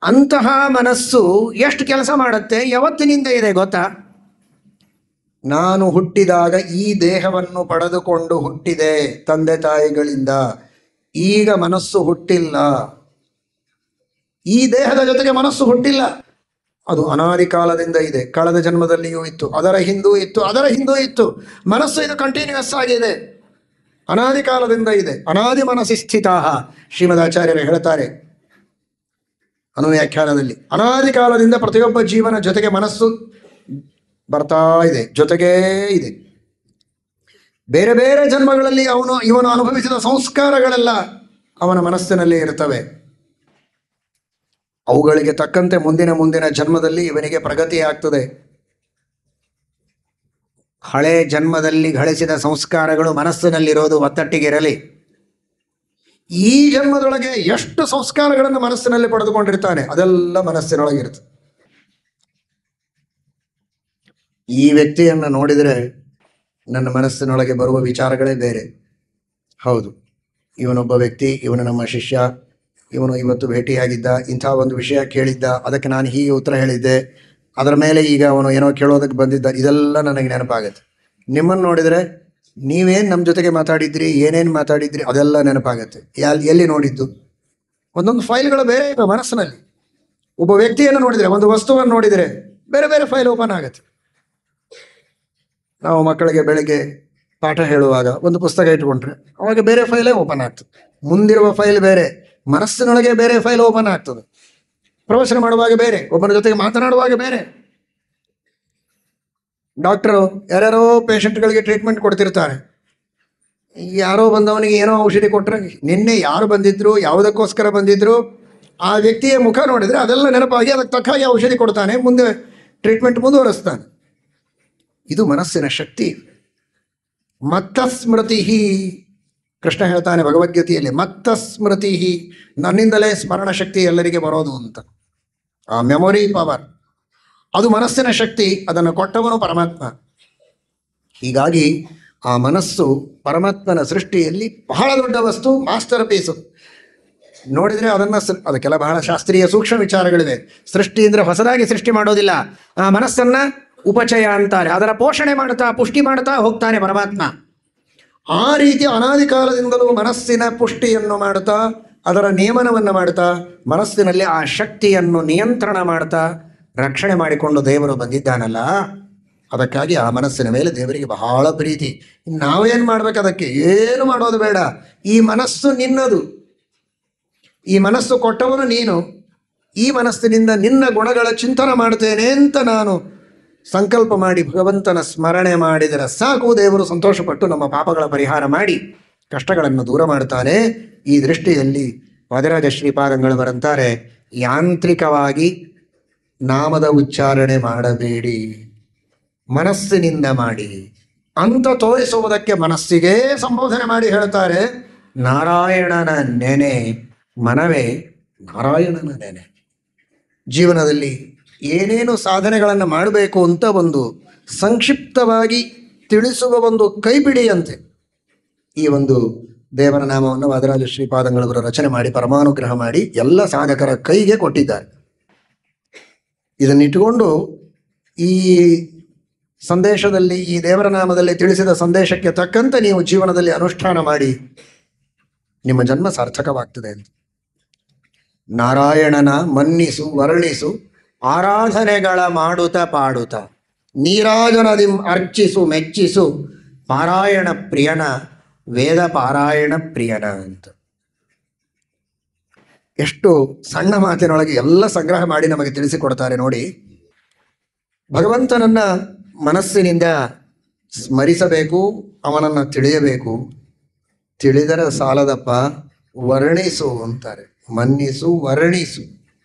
ಅಂತಹ ಮನಸ್ಸು ಎಷ್ಟು ಕೆಲಸ ಮಾಡುತ್ತೆ, ಯಾವತ್ತಿನಿಂದ ಇದೆ ಗೊತ್ತಾ? ನಾನು ಹುಟ್ಟಿದಾಗ ಈ ದೇಹವನ್ನು ಪಡೆದುಕೊಂಡು ಹುಟ್ಟಿದೆ ತಂದೆ ತಾಯಿಗಳಿಂದ. ಈಗ ಮನಸ್ಸು ಹುಟ್ಟಿಲ್ಲ, ಈ ದೇಹದ ಜೊತೆಗೆ ಮನಸ್ಸು ಹುಟ್ಟಿಲ್ಲ. ಅದು ಅನಾದಿ ಕಾಲದಿಂದ ಇದೆ. ಕಳೆದ ಜನ್ಮದಲ್ಲಿಯೂ ಇತ್ತು, ಅದರ ಹಿಂದೂ ಇತ್ತು, ಅದರ ಹಿಂದೂ ಇತ್ತು. ಮನಸ್ಸು ಇದು ಕಂಟಿನ್ಯೂಸ್ ಆಗಿದೆ, ಅನಾದಿ ಕಾಲದಿಂದ ಇದೆ. ಅನಾದಿ ಮನಸ್ಸಿ ಸ್ಥಿತಾ ಶ್ರೀಮದಾಚಾರ್ಯರು ಹೇಳ್ತಾರೆ ಅನುವ್ಯಾಖ್ಯಾನದಲ್ಲಿ. ಅನಾದಿ ಕಾಲದಿಂದ ಪ್ರತಿಯೊಬ್ಬ ಜೀವನ ಜೊತೆಗೆ ಮನಸ್ಸು ಬರ್ತಾ ಇದೆ, ಜೊತೆಗೇ ಇದೆ. ಬೇರೆ ಬೇರೆ ಜನ್ಮಗಳಲ್ಲಿ ಇವನು ಅನುಭವಿಸಿದ ಸಂಸ್ಕಾರಗಳೆಲ್ಲ ಅವನ ಮನಸ್ಸಿನಲ್ಲಿ ಇರ್ತವೆ. ಅವುಗಳಿಗೆ ತಕ್ಕಂತೆ ಮುಂದಿನ ಜನ್ಮದಲ್ಲಿ ಇವನಿಗೆ ಪ್ರಗತಿ ಆಗ್ತದೆ. ಹಳೆ ಜನ್ಮದಲ್ಲಿ ಗಳಿಸಿದ ಸಂಸ್ಕಾರಗಳು ಮನಸ್ಸಿನಲ್ಲಿರೋದು ಒತ್ತಟ್ಟಿಗಿರಲಿ. ಈ ಜನ್ಮದೊಳಗೆ ಎಷ್ಟು ಸಂಸ್ಕಾರಗಳನ್ನು ಮನಸ್ಸಿನಲ್ಲಿ ಪಡೆದುಕೊಂಡಿರ್ತಾನೆ, ಅದೆಲ್ಲ ಮನಸ್ಸಿನೊಳಗಿರುತ್ತೆ. ಈ ವ್ಯಕ್ತಿಯನ್ನು ನೋಡಿದರೆ ನನ್ನ ಮನಸ್ಸಿನೊಳಗೆ ಬರುವ ವಿಚಾರಗಳೇ ಬೇರೆ. ಹೌದು, ಇವನೊಬ್ಬ ವ್ಯಕ್ತಿ, ಇವನು ನಮ್ಮ ಶಿಷ್ಯ, ಇವನು ಇವತ್ತು ಭೇಟಿಯಾಗಿದ್ದ, ಇಂಥ ಒಂದು ವಿಷಯ ಕೇಳಿದ್ದ, ಅದಕ್ಕೆ ನಾನು ಹೀಗೆ ಉತ್ತರ ಹೇಳಿದ್ದೆ, ಅದರ ಮೇಲೆ ಈಗ ಅವನು ಏನೋ ಕೇಳೋದಕ್ಕೆ ಬಂದಿದ್ದ, ಇದೆಲ್ಲ ನನಗೆ ನೆನಪಾಗತ್ತೆ. ನಿಮ್ಮನ್ನು ನೋಡಿದರೆ ನೀವೇನು ನಮ್ಮ ಜೊತೆಗೆ ಮಾತಾಡಿದ್ರಿ, ಏನೇನು ಮಾತಾಡಿದ್ರಿ, ಅದೆಲ್ಲ ನೆನಪಾಗತ್ತೆ. ಎಲ್ಲಿ ನೋಡಿದ್ದು? ಒಂದೊಂದು ಫೈಲ್ಗಳು ಬೇರೆ ಇವೆ ಮನಸ್ಸಿನಲ್ಲಿ. ಒಬ್ಬ ವ್ಯಕ್ತಿಯನ್ನು ನೋಡಿದರೆ, ಒಂದು ವಸ್ತುವನ್ನು ನೋಡಿದರೆ ಬೇರೆ ಬೇರೆ ಫೈಲ್ ಓಪನ್ ಆಗುತ್ತೆ. ನಾವು ಮಕ್ಕಳಿಗೆ ಬೆಳಗ್ಗೆ ಪಾಠ ಹೇಳುವಾಗ ಒಂದು ಪುಸ್ತಕ ಇಟ್ಕೊಂಡ್ರೆ ಅವಾಗ ಬೇರೆ ಫೈಲೇ ಓಪನ್ ಆಗ್ತದೆ, ಮುಂದಿರುವ ಫೈಲ್ ಬೇರೆ, ಮನಸ್ಸಿನೊಳಗೆ ಬೇರೆ ಫೈಲ್ ಓಪನ್ ಆಗ್ತದೆ. ಪ್ರವಚನ ಮಾಡುವಾಗ ಬೇರೆ, ಒಬ್ಬನ ಜೊತೆಗೆ ಮಾತನಾಡುವಾಗ ಬೇರೆ. ಡಾಕ್ಟರು ಯಾರ್ಯಾರೋ ಪೇಷಂಟ್ಗಳಿಗೆ ಟ್ರೀಟ್ಮೆಂಟ್ ಕೊಡ್ತಿರ್ತಾರೆ. ಯಾರೋ ಬಂದವನಿಗೆ ಏನೋ ಔಷಧಿ ಕೊಟ್ಟರೆ, ನಿನ್ನೆ ಯಾರು ಬಂದಿದ್ರು, ಯಾವುದಕ್ಕೋಸ್ಕರ ಬಂದಿದ್ರು, ಆ ವ್ಯಕ್ತಿಯ ಮುಖ ನೋಡಿದರೆ ಅದೆಲ್ಲ ನೆನಪಾಗಿ ಅದಕ್ಕೆ ತಕ್ಕಾಗಿ ಔಷಧಿ ಕೊಡ್ತಾನೆ, ಮುಂದೆ ಟ್ರೀಟ್ಮೆಂಟ್ ಮುಂದುವರಿಸ್ತಾನೆ. ಇದು ಮನಸ್ಸಿನ ಶಕ್ತಿ. ಮತ್ತ ಸ್ಮೃತಿ, ಕೃಷ್ಣ ಹೇಳ್ತಾನೆ ಭಗವದ್ಗೀತೆಯಲ್ಲಿ, ಮತ್ತ ಸ್ಮೃತಿ, ನನ್ನಿಂದಲೇ ಸ್ಮರಣ ಶಕ್ತಿ ಎಲ್ಲರಿಗೆ ಬರೋದು ಅಂತ. ಆ ಮೆಮೊರಿ ಪವರ್, ಅದು ಮನಸ್ಸಿನ ಶಕ್ತಿ. ಅದನ್ನು ಕೊಟ್ಟವನು ಪರಮಾತ್ಮ. ಹೀಗಾಗಿ ಆ ಮನಸ್ಸು ಪರಮಾತ್ಮನ ಸೃಷ್ಟಿಯಲ್ಲಿ ಬಹಳ ದೊಡ್ಡ ವಸ್ತು, ಮಾಸ್ಟರ್ ಪೀಸು. ನೋಡಿದರೆ ಅದಕ್ಕೆಲ್ಲ ಬಹಳ ಶಾಸ್ತ್ರೀಯ ಸೂಕ್ಷ್ಮ ವಿಚಾರಗಳಿವೆ. ಸೃಷ್ಟಿ ಅಂದರೆ ಹೊಸದಾಗಿ ಸೃಷ್ಟಿ ಮಾಡೋದಿಲ್ಲ, ಆ ಮನಸ್ಸನ್ನು ಉಪಚಯ ಅಂತಾರೆ. ಅದರ ಪೋಷಣೆ ಮಾಡ್ತಾ, ಪುಷ್ಟಿ ಮಾಡ್ತಾ ಹೋಗ್ತಾನೆ ಪರಮಾತ್ಮ. ಆ ರೀತಿ ಅನಾದಿ ಕಾಲದಿಂದಲೂ ಮನಸ್ಸಿನ ಪುಷ್ಟಿಯನ್ನು ಮಾಡ್ತಾ, ಅದರ ನಿಯಮನವನ್ನು ಮಾಡ್ತಾ, ಮನಸ್ಸಿನಲ್ಲಿ ಆ ಶಕ್ತಿಯನ್ನು ನಿಯಂತ್ರಣ ಮಾಡ್ತಾ ರಕ್ಷಣೆ ಮಾಡಿಕೊಂಡು ದೇವರು ಬಂದಿದ್ದಾನಲ್ಲ. ಅದಕ್ಕಾಗಿ ಆ ಮನಸ್ಸಿನ ಮೇಲೆ ದೇವರಿಗೆ ಬಹಳ ಪ್ರೀತಿ. ನಾವೇನು ಮಾಡ್ಬೇಕು? ಅದಕ್ಕೆ ಏನು ಮಾಡೋದು ಬೇಡ. ಈ ಮನಸ್ಸು ನಿನ್ನದು, ಈ ಮನಸ್ಸು ಕೊಟ್ಟವನು ನೀನು. ಈ ಮನಸ್ಸಿನಿಂದ ನಿನ್ನ ಗುಣಗಳ ಚಿಂತನೆ ಮಾಡ್ತೇನೆ ಅಂತ ನಾನು ಸಂಕಲ್ಪ ಮಾಡಿ ಭಗವಂತನ ಸ್ಮರಣೆ ಮಾಡಿದರೆ ಸಾಕು, ದೇವರು ಸಂತೋಷಪಟ್ಟು ನಮ್ಮ ಪಾಪಗಳ ಪರಿಹಾರ ಮಾಡಿ ಕಷ್ಟಗಳನ್ನು ದೂರ ಮಾಡ್ತಾನೆ. ಈ ದೃಷ್ಟಿಯಲ್ಲಿ ವಾದಿರಾಜ ಶ್ರೀಪಾದಂಗಳು ಬರಂತಾರೆ, ಯಾಂತ್ರಿಕವಾಗಿ ನಾಮದ ಉಚ್ಚಾರಣೆ ಮಾಡಬೇಡಿ, ಮನಸ್ಸಿನಿಂದ ಮಾಡಿ ಅಂತ ತೋರಿಸುವುದಕ್ಕೆ ಮನಸ್ಸಿಗೆ ಸಂಬೋಧನೆ ಮಾಡಿ ಹೇಳ್ತಾರೆ, ನಾರಾಯಣನ ನೆನೆ ಮನವೇ ನಾರಾಯಣನ ನೆನೆ. ಜೀವನದಲ್ಲಿ ಏನೇನು ಸಾಧನೆಗಳನ್ನು ಮಾಡಬೇಕು ಅಂತ ಒಂದು ಸಂಕ್ಷಿಪ್ತವಾಗಿ ತಿಳಿಸುವ ಒಂದು ಕೈಪಿಡಿಯಂತೆ ಈ ಒಂದು ದೇವರ ನಾಮವನ್ನು ವಾದಿರಾಜ ಶ್ರೀಪಾದಂಗಳವರು ರಚನೆ ಮಾಡಿ ಪರಮಾನುಗ್ರಹ ಮಾಡಿ ಎಲ್ಲ ಸಾಧಕರ ಕೈಗೆ ಕೊಟ್ಟಿದ್ದಾರೆ. ಇದನ್ನಿಟ್ಟುಕೊಂಡು ಈ ಸಂದೇಶದಲ್ಲಿ, ಈ ದೇವರ ನಾಮದಲ್ಲಿ ತಿಳಿಸಿದ ಸಂದೇಶಕ್ಕೆ ತಕ್ಕಂತೆ ನೀವು ಜೀವನದಲ್ಲಿ ಅನುಷ್ಠಾನ ಮಾಡಿ ನಿಮ್ಮ ಜನ್ಮ ಸಾರ್ಥಕವಾಗ್ತದೆ ಅಂತ. ನಾರಾಯಣನ ಮನ್ನಿಸು ವರ್ಣಿಸು ಆರಾಧನೆಗಳ ಮಾಡುತ್ತ ಪಾಡುತ್ತ, ನೀರಾಜನದಿಂ ಅರ್ಚಿಸು ಮೆಚ್ಚಿಸು ಪಾರಾಯಣ ಪ್ರಿಯನ ವೇದ ಪಾರಾಯಣ ಪ್ರಿಯನ ಅಂತ. ಎಷ್ಟು ಸಣ್ಣ ಮಾತಿನೊಳಗೆ ಎಲ್ಲ ಸಂಗ್ರಹ ಮಾಡಿ ನಮಗೆ ತಿಳಿಸಿಕೊಡ್ತಾರೆ ನೋಡಿ. ಭಗವಂತನನ್ನ ಮನಸ್ಸಿನಿಂದ ಸ್ಮರಿಸಬೇಕು, ಅವನನ್ನು ತಿಳಿಯಬೇಕು. ತಿಳಿದರೆ ಸಾಲದಪ್ಪ, ವರ್ಣಿಸು ಅಂತಾರೆ. ಮನ್ನಿಸು ವರ್ಣಿಸು,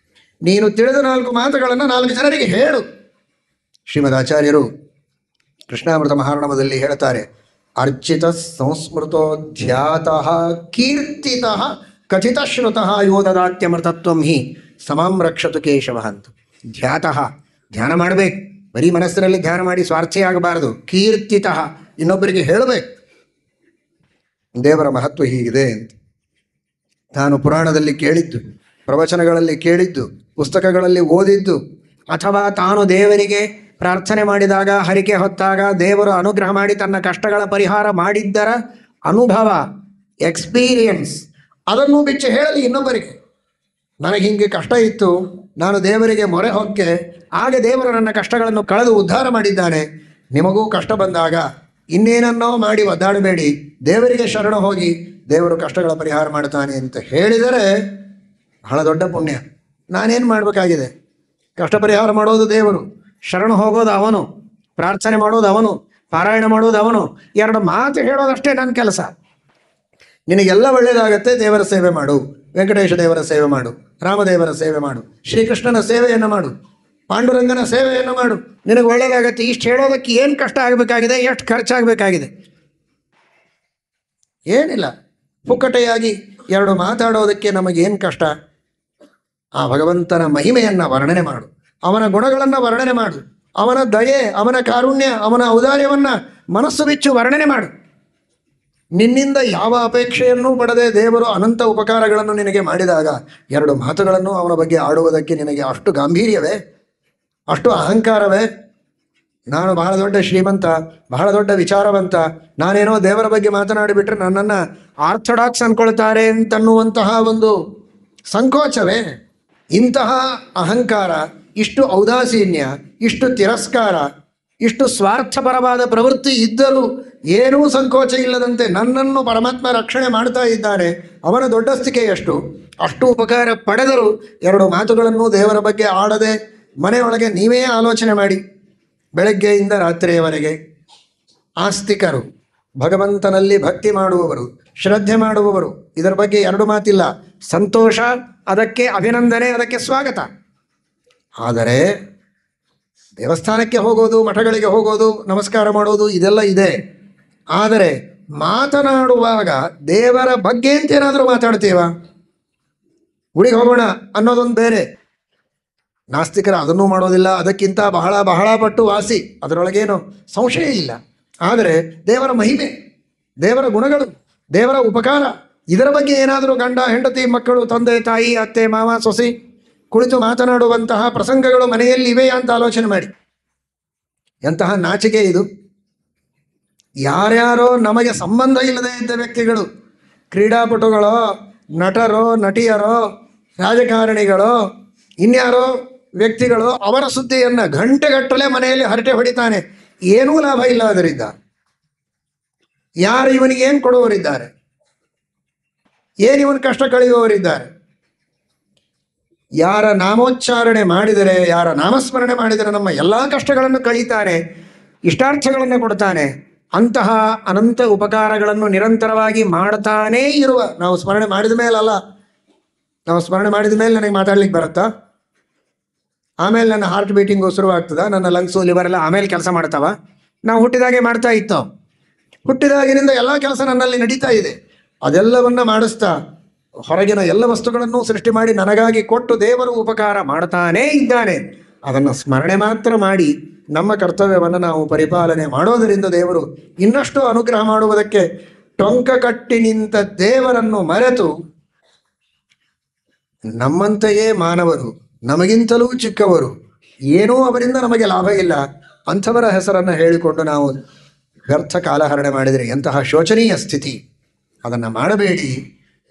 ನೀನು ತಿಳಿದ 4 ಮಾತುಗಳನ್ನು 4 ಜನರಿಗೆ ಹೇಳು. ಶ್ರೀಮದ್ ಆಚಾರ್ಯರು ಕೃಷ್ಣಾಮೃತ ಮಹಾರ್ಣವದಲ್ಲಿ ಹೇಳ್ತಾರೆ, ಅರ್ಚಿತ ಸಂಸ್ಮೃತೋ ಧ್ಯಾತಃ ಕೀರ್ತಿತಃ ಕಥಿತ ಶ್ರುತಃ ಯೋ ದದಾತ್ಯಮೃತತ್ವಂ ಹಿ ಸಮಾಂ ರಕ್ಷತು ಕೇಶವ ಅಂತ. ಧ್ಯಾತಃ, ಧ್ಯಾನ ಮಾಡಬೇಕು, ಬರೀ ಮನಸ್ಸಿನಲ್ಲಿ ಧ್ಯಾನ ಮಾಡಿ ಸ್ವಾರ್ಥಿ ಆಗಬಾರದು. ಕೀರ್ತಿತಃ, ಇನ್ನೊಬ್ಬರಿಗೆ ಹೇಳಬೇಕು ದೇವರ ಮಹತ್ವ ಹೀಗಿದೆ ಅಂತ. ತಾನು ಪುರಾಣದಲ್ಲಿ ಕೇಳಿದ್ದು, ಪ್ರವಚನಗಳಲ್ಲಿ ಕೇಳಿದ್ದು, ಪುಸ್ತಕಗಳಲ್ಲಿ ಓದಿದ್ದು, ಅಥವಾ ತಾನು ದೇವರಿಗೆ ಪ್ರಾರ್ಥನೆ ಮಾಡಿದಾಗ, ಹರಿಕೆ ಹೊತ್ತಾಗ ದೇವರು ಅನುಗ್ರಹ ಮಾಡಿ ತನ್ನ ಕಷ್ಟಗಳ ಪರಿಹಾರ ಮಾಡಿದ್ದರ ಅನುಭವ, ಎಕ್ಸ್ಪೀರಿಯನ್ಸ್, ಅದನ್ನು ಬಿಚ್ಚಿ ಹೇಳಲಿ ಇನ್ನೊಬ್ಬರಿಗೆ. ನನಗೆ ಹಿಂಗೆ ಕಷ್ಟ ಇತ್ತು, ನಾನು ದೇವರಿಗೆ ಮೊರೆ ಹೊಕ್ಕೆ, ಆಗ ದೇವರು ನನ್ನ ಕಷ್ಟಗಳನ್ನು ಕಳೆದು ಉದ್ಧಾರ ಮಾಡಿದ್ದಾನೆ. ನಿಮಗೂ ಕಷ್ಟ ಬಂದಾಗ ಇನ್ನೇನನ್ನೋ ಮಾಡಿ ಒದ್ದಾಡಬೇಡಿ, ದೇವರಿಗೆ ಶರಣ ಹೋಗಿ ದೇವರು ಕಷ್ಟಗಳ ಪರಿಹಾರ ಮಾಡ್ತಾನೆ ಅಂತ ಹೇಳಿದರೆ ಬಹಳ ದೊಡ್ಡ ಪುಣ್ಯ. ನಾನೇನು ಮಾಡಬೇಕಾಗಿದೆ? ಕಷ್ಟ ಪರಿಹಾರ ಮಾಡೋದು ದೇವರು, ಶರಣ ಹೋಗೋದು ಅವನು, ಪ್ರಾರ್ಥನೆ ಮಾಡೋದು ಅವನು, ಪಾರಾಯಣ ಮಾಡೋದು ಅವನು. ಎರಡು ಮಾತು ಹೇಳೋದಷ್ಟೇ ನನ್ನ ಕೆಲಸ. ನಿನಗೆಲ್ಲ ಒಳ್ಳೆಯದಾಗತ್ತೆ, ದೇವರ ಸೇವೆ ಮಾಡು, ವೆಂಕಟೇಶ ದೇವರ ಸೇವೆ ಮಾಡು, ರಾಮದೇವರ ಸೇವೆ ಮಾಡು, ಶ್ರೀಕೃಷ್ಣನ ಸೇವೆಯನ್ನು ಮಾಡು, ಪಾಂಡುರಂಗನ ಸೇವೆಯನ್ನು ಮಾಡು, ನಿನಗೆ ಒಳ್ಳೆಯದಾಗತ್ತೆ. ಇಷ್ಟು ಹೇಳೋದಕ್ಕೆ ಏನು ಕಷ್ಟ ಆಗಬೇಕಾಗಿದೆ? ಎಷ್ಟು ಖರ್ಚಾಗಬೇಕಾಗಿದೆ? ಏನಿಲ್ಲ. ಪುಕ್ಕಟೆಯಾಗಿ ಎರಡು ಮಾತಾಡೋದಕ್ಕೆ ನಮಗೇನು ಕಷ್ಟ? ಆ ಭಗವಂತನ ಮಹಿಮೆಯನ್ನು ವರ್ಣನೆ ಮಾಡು, ಅವನ ಗುಣಗಳನ್ನು ವರ್ಣನೆ ಮಾಡು, ಅವನ ದಯೆ, ಅವನ ಕಾರುಣ್ಯ, ಅವನ ಔದಾರ್ಯವನ್ನು ಮನಸ್ಸು ಬಿಚ್ಚು ವರ್ಣನೆ ಮಾಡು. ನಿನ್ನಿಂದ ಯಾವ ಅಪೇಕ್ಷೆಯನ್ನೂ ಪಡದೆ ದೇವರು ಅನಂತ ಉಪಕಾರಗಳನ್ನು ನಿನಗೆ ಮಾಡಿದಾಗ ಎರಡು ಮಾತುಗಳನ್ನು ಅವನ ಬಗ್ಗೆ ಆಡುವುದಕ್ಕೆ ನಿನಗೆ ಅಷ್ಟು ಗಾಂಭೀರ್ಯವೇ? ಅಷ್ಟು ಅಹಂಕಾರವೇ? ನಾನು ಬಹಳ ದೊಡ್ಡ ಶ್ರೀಮಂತ, ಬಹಳ ದೊಡ್ಡ ವಿಚಾರವಂತ, ನಾನೇನೋ ದೇವರ ಬಗ್ಗೆ ಮಾತನಾಡಿಬಿಟ್ರೆ ನನ್ನನ್ನು ಆರ್ಥೋಡಾಕ್ಸ್ ಅಂದ್ಕೊಳ್ತಾರೆ ಅಂತನ್ನುವಂತಹ ಒಂದು ಸಂಕೋಚವೇ? ಇಂತಹ ಅಹಂಕಾರ, ಇಷ್ಟು ಔದಾಸೀನ್ಯ, ಇಷ್ಟು ತಿರಸ್ಕಾರ, ಇಷ್ಟು ಸ್ವಾರ್ಥಪರವಾದ ಪ್ರವೃತ್ತಿ ಇದ್ದರೂ ಏನೂ ಸಂಕೋಚ ಇಲ್ಲದಂತೆ ನನ್ನನ್ನು ಪರಮಾತ್ಮ ರಕ್ಷಣೆ ಮಾಡ್ತಾ ಇದ್ದಾನೆ, ಅವನ ದೊಡ್ಡಸ್ತಿಕೆ ಎಷ್ಟು? ಅಷ್ಟು ಉಪಕಾರ ಪಡೆದರೂ ಎರಡು ಮಾತುಗಳನ್ನು ದೇವರ ಬಗ್ಗೆ ಆಡದೆ ಮನೆಯೊಳಗೆ ನೀವೇ ಆಲೋಚನೆ ಮಾಡಿ. ಬೆಳಗ್ಗೆಯಿಂದ ರಾತ್ರಿಯವರೆಗೆ ಆಸ್ತಿಕರು, ಭಗವಂತನಲ್ಲಿ ಭಕ್ತಿ ಮಾಡುವವರು, ಶ್ರದ್ಧೆ ಮಾಡುವವರು, ಇದರ ಬಗ್ಗೆ ಎರಡು ಮಾತಿಲ್ಲ. ಸಂತೋಷ, ಅದಕ್ಕೆ ಅಭಿನಂದನೆ, ಅದಕ್ಕೆ ಸ್ವಾಗತ. ಆದರೆ ದೇವಸ್ಥಾನಕ್ಕೆ ಹೋಗೋದು, ಮಠಗಳಿಗೆ ಹೋಗೋದು, ನಮಸ್ಕಾರ ಮಾಡೋದು ಇದೆಲ್ಲ ಇದೆ. ಆದರೆ ಮಾತನಾಡುವಾಗ ದೇವರ ಬಗ್ಗೆ ಅಂತೇನಾದರೂ ಮಾತಾಡ್ತೀವ? ಗುಡಿಗೆ ಹೋಗೋಣ ಅನ್ನೋದೊಂದು ಬೇರೆ. ನಾಸ್ತಿಕರು ಅದನ್ನೂ ಮಾಡೋದಿಲ್ಲ, ಅದಕ್ಕಿಂತ ಬಹಳ ಬಹಳ ಪಟ್ಟು ವಾಸಿ, ಅದರೊಳಗೇನು ಸಂಶಯ ಇಲ್ಲ. ಆದರೆ ದೇವರ ಮಹಿಮೆ, ದೇವರ ಗುಣಗಳು, ದೇವರ ಉಪಕಾರ, ಇದರ ಬಗ್ಗೆ ಏನಾದರೂ ಗಂಡ ಹೆಂಡತಿ ಮಕ್ಕಳು, ತಂದೆ ತಾಯಿ, ಅತ್ತೆ ಮಾವ ಸೊಸಿ ಕುಳಿತು ಮಾತನಾಡುವಂತಹ ಪ್ರಸಂಗಗಳು ಮನೆಯಲ್ಲಿ ಇವೆಯಾ ಅಂತ ಆಲೋಚನೆ ಮಾಡಿ. ಎಂತಹ ನಾಚಿಕೆ ಇದು! ಯಾರ್ಯಾರೋ ನಮಗೆ ಸಂಬಂಧ ಇಲ್ಲದೆ ಇದ್ದ ವ್ಯಕ್ತಿಗಳು, ಕ್ರೀಡಾಪಟುಗಳೋ, ನಟರೋ, ನಟಿಯರೋ, ರಾಜಕಾರಣಿಗಳೋ, ಇನ್ಯಾರೋ ವ್ಯಕ್ತಿಗಳು, ಅವರ ಸುದ್ದಿಯನ್ನು ಗಂಟೆಗಟ್ಟಲೆ ಮನೆಯಲ್ಲಿ ಹರಟೆ ಹೊಡಿತಾನೆ. ಏನೂ ಲಾಭ ಇಲ್ಲ ಅದರಿಂದ. ಯಾರು ಇವನಿಗೆ ಏನು ಕೊಡುವವರಿದ್ದಾರೆ? ಏನು ಇವನ ಕಷ್ಟ ಕಳೆಯುವವರಿದ್ದಾರೆ? ಯಾರ ನಾಮೋಚ್ಚಾರಣೆ ಮಾಡಿದರೆ, ಯಾರ ನಾಮಸ್ಮರಣೆ ಮಾಡಿದರೆ ನಮ್ಮ ಎಲ್ಲ ಕಷ್ಟಗಳನ್ನು ಕಳೀತಾನೆ, ಇಷ್ಟಾರ್ಥಗಳನ್ನು ಕೊಡ್ತಾನೆ. ಅಂತಹ ಅನಂತ ಉಪಕಾರಗಳನ್ನು ನಿರಂತರವಾಗಿ ಮಾಡ್ತಾನೇ ಇರುವ, ನಾವು ಸ್ಮರಣೆ ಮಾಡಿದ ಮೇಲಲ್ಲ, ನಾವು ಸ್ಮರಣೆ ಮಾಡಿದ ಮೇಲೆ ನನಗೆ ಮಾತಾಡ್ಲಿಕ್ಕೆ ಬರುತ್ತಾ? ಆಮೇಲೆ ನನ್ನ ಹಾರ್ಟ್ ಬೀಟಿಂಗು ಶುರುವಾಗ್ತದ, ನನ್ನ ಲಂಗ್ಸು ಲಿವರ್ ಎಲ್ಲ ಆಮೇಲೆ ಕೆಲಸ ಮಾಡ್ತಾವ? ನಾವು ಹುಟ್ಟಿದಾಗೆ ಮಾಡ್ತಾ ಇತ್ತು. ಹುಟ್ಟಿದಾಗಿನಿಂದ ಎಲ್ಲ ಕೆಲಸ ನನ್ನಲ್ಲಿ ನಡೀತಾ ಇದೆ. ಅದೆಲ್ಲವನ್ನು ಮಾಡಿಸ್ತಾ ಹೊರಗಿನ ಎಲ್ಲ ವಸ್ತುಗಳನ್ನು ಸೃಷ್ಟಿ ಮಾಡಿ ನನಗಾಗಿ ಕೊಟ್ಟು ದೇವರು ಉಪಕಾರ ಮಾಡ್ತಾನೇ ಇದ್ದಾನೆ. ಅದನ್ನು ಸ್ಮರಣೆ ಮಾತ್ರ ಮಾಡಿ ನಮ್ಮ ಕರ್ತವ್ಯವನ್ನು ನಾವು ಪರಿಪಾಲನೆ ಮಾಡೋದರಿಂದ ದೇವರು ಇನ್ನಷ್ಟು ಅನುಗ್ರಹ ಮಾಡುವುದಕ್ಕೆ ಟೊಂಕ ಕಟ್ಟಿ ನಿಂತ ದೇವರನ್ನು ಮರೆತು ನಮ್ಮಂತೆಯೇ ಮಾನವರು, ನಮಗಿಂತಲೂ ಚಿಕ್ಕವರು, ಏನೂ ಅವರಿಂದ ನಮಗೆ ಲಾಭ ಇಲ್ಲ, ಅಂಥವರ ಹೆಸರನ್ನು ಹೇಳಿಕೊಂಡು ನಾವು ವ್ಯರ್ಥ ಕಾಲಹರಣೆ ಮಾಡಿದರೆ ಎಂತಹ ಶೋಚನೀಯ ಸ್ಥಿತಿ. ಅದನ್ನು ಮಾಡಬೇಡಿ.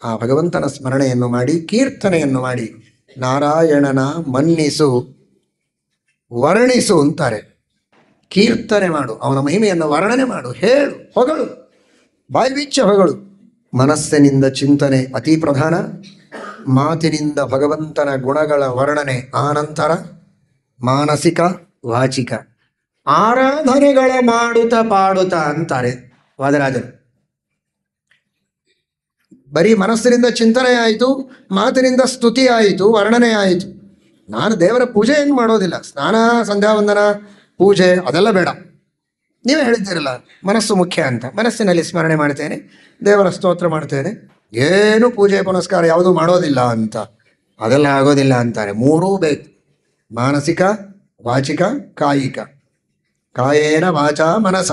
ಆ ಭಗವಂತನ ಸ್ಮರಣೆಯನ್ನು ಮಾಡಿ, ಕೀರ್ತನೆಯನ್ನು ಮಾಡಿ, ನಾರಾಯಣನ ಮನ್ನಿಸು, ವರ್ಣಿಸು ಅಂತಾರೆ. ಕೀರ್ತನೆ ಮಾಡು, ಅವನ ಮಹಿಮೆಯನ್ನು ವರ್ಣನೆ ಮಾಡು, ಹೇಳು, ಹೊಗಳು, ಬಾಯಿ ಬಿಚ್ಚ ಹೊಗಳು. ಮನಸ್ಸಿನಿಂದ ಚಿಂತನೆ ಅತಿ ಪ್ರಧಾನ, ಮಾತಿನಿಂದ ಭಗವಂತನ ಗುಣಗಳ ವರ್ಣನೆ ಆನಂತರ, ಮಾನಸಿಕ ವಾಚಿಕ ಆರಾಧನೆಗಳ ಮಾಡುತ್ತಾ ಪಾಡುತ್ತಾ ಅಂತಾರೆ ವಾದರಾಜರು. ಬರೀ ಮನಸ್ಸಿನಿಂದ ಚಿಂತನೆ ಆಯಿತು, ಮಾತಿನಿಂದ ಸ್ತುತಿ ಆಯಿತು, ವರ್ಣನೆ ಆಯಿತು. ನಾನು ದೇವರ ಪೂಜೆ ಏನು ಮಾಡೋದಿಲ್ಲ, ಸ್ನಾನ, ಸಂಧ್ಯಾವಂದನ, ಪೂಜೆ ಅದೆಲ್ಲ ಬೇಡ. ನೀವೇ ಹೇಳ್ತೀರಲ್ಲ ಮನಸ್ಸು ಮುಖ್ಯ ಅಂತ. ಮನಸ್ಸಿನಲ್ಲಿ ಸ್ಮರಣೆ ಮಾಡ್ತೇನೆ, ದೇವರ ಸ್ತೋತ್ರ ಮಾಡ್ತೇನೆ, ಏನು ಪೂಜೆ ಪುನಸ್ಕಾರ ಯಾವುದೂ ಮಾಡೋದಿಲ್ಲ ಅಂತ. ಅದೆಲ್ಲ ಆಗೋದಿಲ್ಲ ಅಂತಾರೆ. ಮೂರೂ ಬೇಕು: ಮಾನಸಿಕ, ವಾಚಿಕ, ಕಾಯಿಕ. ಕಾಯೇನ ವಾಚ ಮನಸ,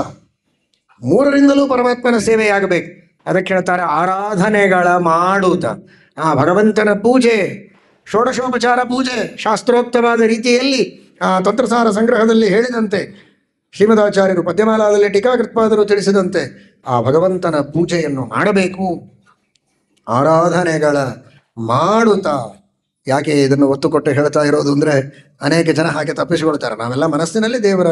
ಮೂರರಿಂದಲೂ ಪರಮಾತ್ಮನ ಸೇವೆಯಾಗಬೇಕು. ಅದಕ್ಕೆ ಹೇಳ್ತಾರೆ ಆರಾಧನೆಗಳ ಮಾಡುತ್ತ. ಆ ಭಗವಂತನ ಪೂಜೆ, ಷೋಡಶೋಪಚಾರ ಪೂಜೆ ಶಾಸ್ತ್ರೋಕ್ತವಾದ ರೀತಿಯಲ್ಲಿ ಆ ತಂತ್ರಸಾರ ಸಂಗ್ರಹದಲ್ಲಿ ಹೇಳಿದಂತೆ, ಶ್ರೀಮದಾಚಾರ್ಯರು ಪದ್ಯಮಾಲಾದಲ್ಲಿ ಟೀಕಾಕೃತ್ಪಾದರು ತಿಳಿಸಿದಂತೆ ಆ ಭಗವಂತನ ಪೂಜೆಯನ್ನು ಮಾಡಬೇಕು. ಆರಾಧನೆಗಳ ಮಾಡುತ್ತಾ. ಯಾಕೆ ಇದನ್ನು ಒತ್ತು ಕೊಟ್ಟು ಹೇಳ್ತಾ ಇರೋದು ಅಂದರೆ, ಅನೇಕ ಜನ ಹಾಗೆ ತಪ್ಪಿಸಿಕೊಳ್ತಾರೆ. ನಾವೆಲ್ಲ ಮನಸ್ಸಿನಲ್ಲಿ ದೇವರ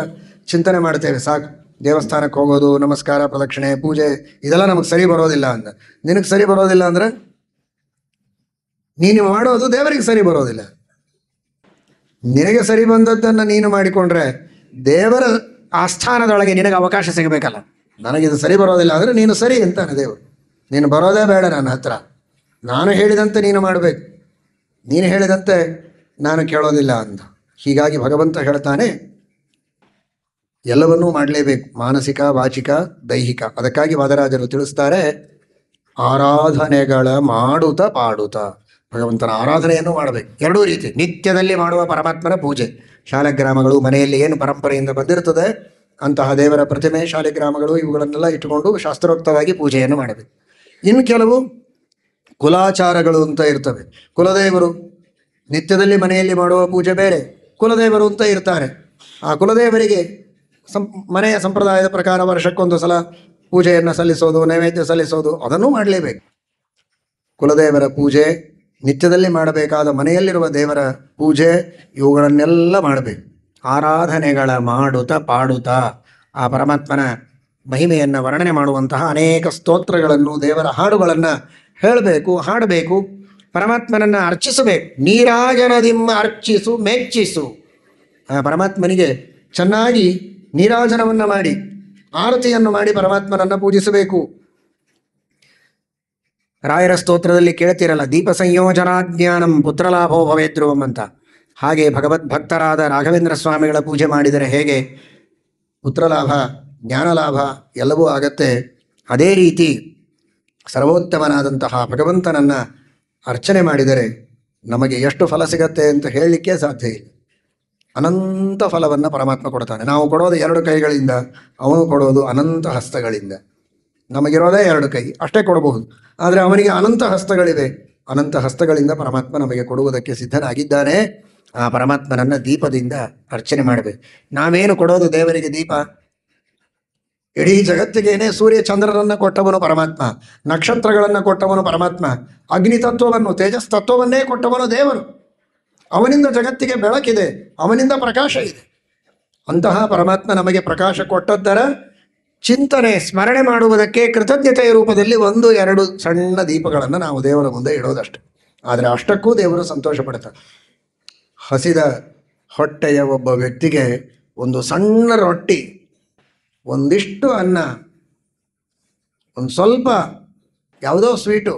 ಚಿಂತನೆ ಮಾಡ್ತೇವೆ, ಸಾಕು. ದೇವಸ್ಥಾನಕ್ಕೆ ಹೋಗೋದು, ನಮಸ್ಕಾರ, ಪ್ರದಕ್ಷಿಣೆ, ಪೂಜೆ ಇದೆಲ್ಲ ನಮಗೆ ಸರಿ ಬರೋದಿಲ್ಲ ಅಂತ. ನಿನಗೆ ಸರಿ ಬರೋದಿಲ್ಲ ಅಂದರೆ ನೀನು ಮಾಡೋದು ದೇವರಿಗೆ ಸರಿ ಬರೋದಿಲ್ಲ. ನಿನಗೆ ಸರಿ ಬಂದದ್ದನ್ನು ನೀನು ಮಾಡಿಕೊಂಡ್ರೆ ದೇವರ ಆಸ್ಥಾನದೊಳಗೆ ನಿನಗೆ ಅವಕಾಶ ಸಿಗಬೇಕಲ್ಲ. ನನಗಿದು ಸರಿ ಬರೋದಿಲ್ಲ ಅಂದರೆ ನೀನು ಸರಿ ಅಂತಾನೆ ದೇವರು. ನೀನು ಬರೋದೇ ಬೇಡ ನನ್ನ ಹತ್ರ, ನಾನು ಹೇಳಿದಂತೆ ನೀನು ಮಾಡಬೇಕು, ನೀನು ಹೇಳಿದಂತೆ ನಾನು ಕೇಳೋದಿಲ್ಲ ಅಂತ. ಹೀಗಾಗಿ ಭಗವಂತ ಹೇಳ್ತಾನೆ ಎಲ್ಲವನ್ನೂ ಮಾಡಲೇಬೇಕು, ಮಾನಸಿಕ, ವಾಚಿಕ, ದೈಹಿಕ. ಅದಕ್ಕಾಗಿ ವಾದರಾಜರು ತಿಳಿಸ್ತಾರೆ ಆರಾಧನೆಗಳ ಮಾಡುತ್ತ ಪಾಡುತ್ತ. ಭಗವಂತನ ಆರಾಧನೆಯನ್ನು ಮಾಡಬೇಕು. ಎರಡೂ ರೀತಿ. ನಿತ್ಯದಲ್ಲಿ ಮಾಡುವ ಪರಮಾತ್ಮನ ಪೂಜೆ, ಶಾಲೆಗ್ರಾಮಗಳು, ಮನೆಯಲ್ಲಿ ಏನು ಪರಂಪರೆಯಿಂದ ಬಂದಿರ್ತದೆ ಅಂತಹ ದೇವರ ಪ್ರತಿಮೆ, ಶಾಲೆಗ್ರಾಮಗಳು ಇವುಗಳನ್ನೆಲ್ಲ ಇಟ್ಟುಕೊಂಡು ಶಾಸ್ತ್ರೋಕ್ತವಾಗಿ ಪೂಜೆಯನ್ನು ಮಾಡಬೇಕು. ಇನ್ನು ಕೆಲವು ಕುಲಾಚಾರಗಳು ಅಂತ ಇರ್ತವೆ. ಕುಲದೇವರು, ನಿತ್ಯದಲ್ಲಿ ಮನೆಯಲ್ಲಿ ಮಾಡುವ ಪೂಜೆ ಬೇರೆ, ಕುಲದೇವರು ಅಂತ ಇರ್ತಾರೆ. ಆ ಕುಲದೇವರಿಗೆ ಮನೆಯ ಸಂಪ್ರದಾಯದ ಪ್ರಕಾರ ವರ್ಷಕ್ಕೊಂದು ಸಲ ಪೂಜೆಯನ್ನು ಸಲ್ಲಿಸೋದು, ನೈವೇದ್ಯ ಸಲ್ಲಿಸೋದು, ಅದನ್ನೂ ಮಾಡಲೇಬೇಕು. ಕುಲದೇವರ ಪೂಜೆ, ನಿತ್ಯದಲ್ಲಿ ಮಾಡಬೇಕಾದ ಮನೆಯಲ್ಲಿರುವ ದೇವರ ಪೂಜೆ, ಇವುಗಳನ್ನೆಲ್ಲ ಮಾಡಬೇಕು. ಆರಾಧನೆಗಳ ಮಾಡುತ್ತಾ ಪಾಡುತ್ತಾ ಆ ಪರಮಾತ್ಮನ ಮಹಿಮೆಯನ್ನು ವರ್ಣನೆ ಮಾಡುವಂತಹ ಅನೇಕ ಸ್ತೋತ್ರಗಳನ್ನು, ದೇವರ ಹಾಡುಗಳನ್ನು ಹೇಳಬೇಕು, ಹಾಡಬೇಕು. ಪರಮಾತ್ಮನನ್ನು ಅರ್ಚಿಸಬೇಕು. ನೀರಾಜನದಿಮ್ಮ ಅರ್ಚಿಸು ಮೆಚ್ಚಿಸು. ಆ ಪರಮಾತ್ಮನಿಗೆ ಚೆನ್ನಾಗಿ ನೀರಾಜನವನ್ನು ಮಾಡಿ, ಆರತಿಯನ್ನು ಮಾಡಿ ಪರಮಾತ್ಮನನ್ನು ಪೂಜಿಸಬೇಕು. ರಾಯರ ಸ್ತೋತ್ರದಲ್ಲಿ ಕೇಳ್ತಿರಲ್ಲ, ದೀಪ ಸಂಯೋಜನಾಜ್ಞಾನಂ ಪುತ್ರಲಾಭೋ ಭವೇದ್ರುವಂ ಅಂತ. ಹಾಗೆ ಭಗವದ್ಭಕ್ತರಾದ ರಾಘವೇಂದ್ರ ಸ್ವಾಮಿಗಳ ಪೂಜೆ ಮಾಡಿದರೆ ಹೇಗೆ ಪುತ್ರಲಾಭ, ಜ್ಞಾನಲಾಭ ಎಲ್ಲವೂ ಆಗತ್ತೆ, ಅದೇ ರೀತಿ ಸರ್ವೋತ್ತಮನಾದಂತಹ ಭಗವಂತನನ್ನು ಅರ್ಚನೆ ಮಾಡಿದರೆ ನಮಗೆ ಎಷ್ಟು ಫಲ ಸಿಗತ್ತೆ ಅಂತ ಹೇಳಲಿಕ್ಕೆ ಸಾಧ್ಯ ಇಲ್ಲ. ಅನಂತ ಫಲವನ್ನು ಪರಮಾತ್ಮ ಕೊಡ್ತಾನೆ. ನಾವು ಕೊಡೋದು 2 ಕೈಗಳಿಂದ, ಅವನು ಕೊಡೋದು ಅನಂತ ಹಸ್ತಗಳಿಂದ. ನಮಗಿರೋದೇ 2 ಕೈ, ಅಷ್ಟೇ ಕೊಡಬಹುದು. ಆದರೆ ಅವನಿಗೆ ಅನಂತ ಹಸ್ತಗಳಿವೆ. ಅನಂತ ಹಸ್ತಗಳಿಂದ ಪರಮಾತ್ಮ ನಮಗೆ ಕೊಡುವುದಕ್ಕೆ ಸಿದ್ಧನಾಗಿದ್ದಾನೆ. ಆ ಪರಮಾತ್ಮನನ್ನು ದೀಪದಿಂದ ಅರ್ಚನೆ ಮಾಡಬೇಕು. ನಾವೇನು ಕೊಡೋದು ದೇವರಿಗೆ ದೀಪ? ಇಡೀ ಜಗತ್ತಿಗೇನೆ ಸೂರ್ಯ ಚಂದ್ರರನ್ನು ಕೊಟ್ಟವನು ಪರಮಾತ್ಮ, ನಕ್ಷತ್ರಗಳನ್ನು ಕೊಟ್ಟವನು ಪರಮಾತ್ಮ, ಅಗ್ನಿ ತತ್ವವನ್ನು, ತೇಜಸ್ ತತ್ವವನ್ನೇ ಕೊಟ್ಟವನು ದೇವರು. ಅವನಿಂದ ಜಗತ್ತಿಗೆ ಬೆಳಕಿದೆ, ಅವನಿಂದ ಪ್ರಕಾಶ ಇದೆ. ಅಂತಹ ಪರಮಾತ್ಮ ನಮಗೆ ಪ್ರಕಾಶ ಕೊಟ್ಟದ್ದರ ಚಿಂತನೆ, ಸ್ಮರಣೆ ಮಾಡುವುದಕ್ಕೆ ಕೃತಜ್ಞತೆಯ ರೂಪದಲ್ಲಿ 1-2 ಸಣ್ಣ ದೀಪಗಳನ್ನು ನಾವು ದೇವರ ಮುಂದೆ ಇಡೋದಷ್ಟೆ. ಆದರೆ ಅಷ್ಟಕ್ಕೂ ದೇವರು ಸಂತೋಷ ಪಡ್ತಾನೆ. ಹಸಿದ ಹೊಟ್ಟೆಯ ಒಬ್ಬ ವ್ಯಕ್ತಿಗೆ ಒಂದು ಸಣ್ಣ ರೊಟ್ಟಿ, ಒಂದಿಷ್ಟು ಅನ್ನ, ಒಂದು ಸ್ವಲ್ಪ ಯಾವುದೋ ಸ್ವೀಟು,